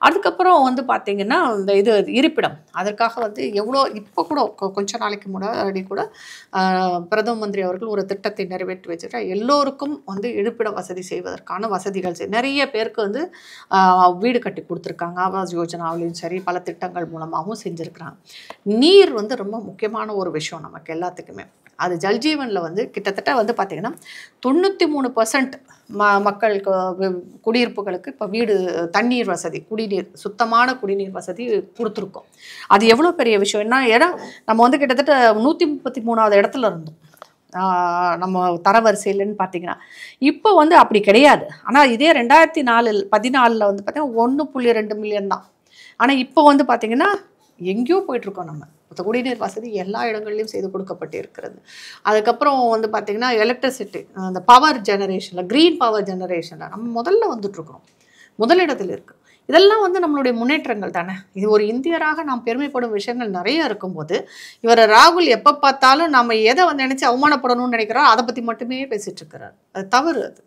அதுக்கப்புறம் வந்து பார்த்திங்கன்னா இந்த இருப்பிடம், அதற்காக வந்து எவ்வளோ இப்போ கூட கொஞ்ச நாளைக்கு முன்னாடி கூட பிரதம மந்திரி அவர்கள் ஒரு திட்டத்தை நிறைவேற்றி வச்சுருக்கா. எல்லோருக்கும் வந்து இருப்பிட வசதி செய்வதற்கான வசதிகள் நிறைய பேருக்கு வந்து வீடு கட்டி கொடுத்துருக்காங்க. ஆவாஸ் யோஜனாவிலையும் சரி, பல திட்டங்கள் மூலமாகவும் செஞ்சுருக்கிறாங்க. நீர் வந்து ரொம்ப முக்கியமான ஒரு விஷயம் நமக்கு எல்லாத்துக்குமே. அது ஜல்ஜீவனில் வந்து கிட்டத்தட்ட வந்து பார்த்திங்கன்னா 93% மக்களுக்கு குடியிருப்புகளுக்கு இப்போ வீடு, தண்ணீர் வசதி, குடிநீர், சுத்தமான குடிநீர் வசதி கொடுத்துருக்கோம். அது எவ்வளோ பெரிய விஷயம். ஏன்னா நம்ம வந்து கிட்டத்தட்ட 133வது இடத்துல இருந்தோம் நம்ம தரவரிசையிலன்னு பார்த்தீங்கன்னா. இப்போ வந்து அப்படி கிடையாது. ஆனால் இதே 2014 வந்து பார்த்தீங்கன்னா 1.2 மில்லியன் தான். ஆனால் இப்போ வந்து பார்த்திங்கன்னா எங்கேயோ போயிட்டுருக்கோம். நம்ம குடிநீர் வசதி எல்லா இடங்கள்லையும் செய்து கொடுக்கப்பட்டு இருக்கிறது. அதுக்கப்புறம் வந்து பார்த்திங்கன்னா எலக்ட்ரிசிட்டி, அந்த பவர் ஜெனரேஷனில், க்ரீன் பவர் ஜெனரேஷனில் நம்ம முதல்ல வந்துட்டுருக்குறோம், முதலிடத்தில் இருக்குது. இதெல்லாம் வந்து நம்மளுடைய முன்னேற்றங்கள் தானே. இது ஒரு இந்தியராக நாம் பெருமைப்படும் விஷயங்கள் நிறைய இருக்கும்போது, இவர் ராகுல் எப்போ பார்த்தாலும் நம்ம எதை வந்து நினச்சி அவமானப்படணும்னு நினைக்கிறோம் அதை பற்றி மட்டுமே பேசிகிட்டு இருக்கிறார். அது தவறு. அது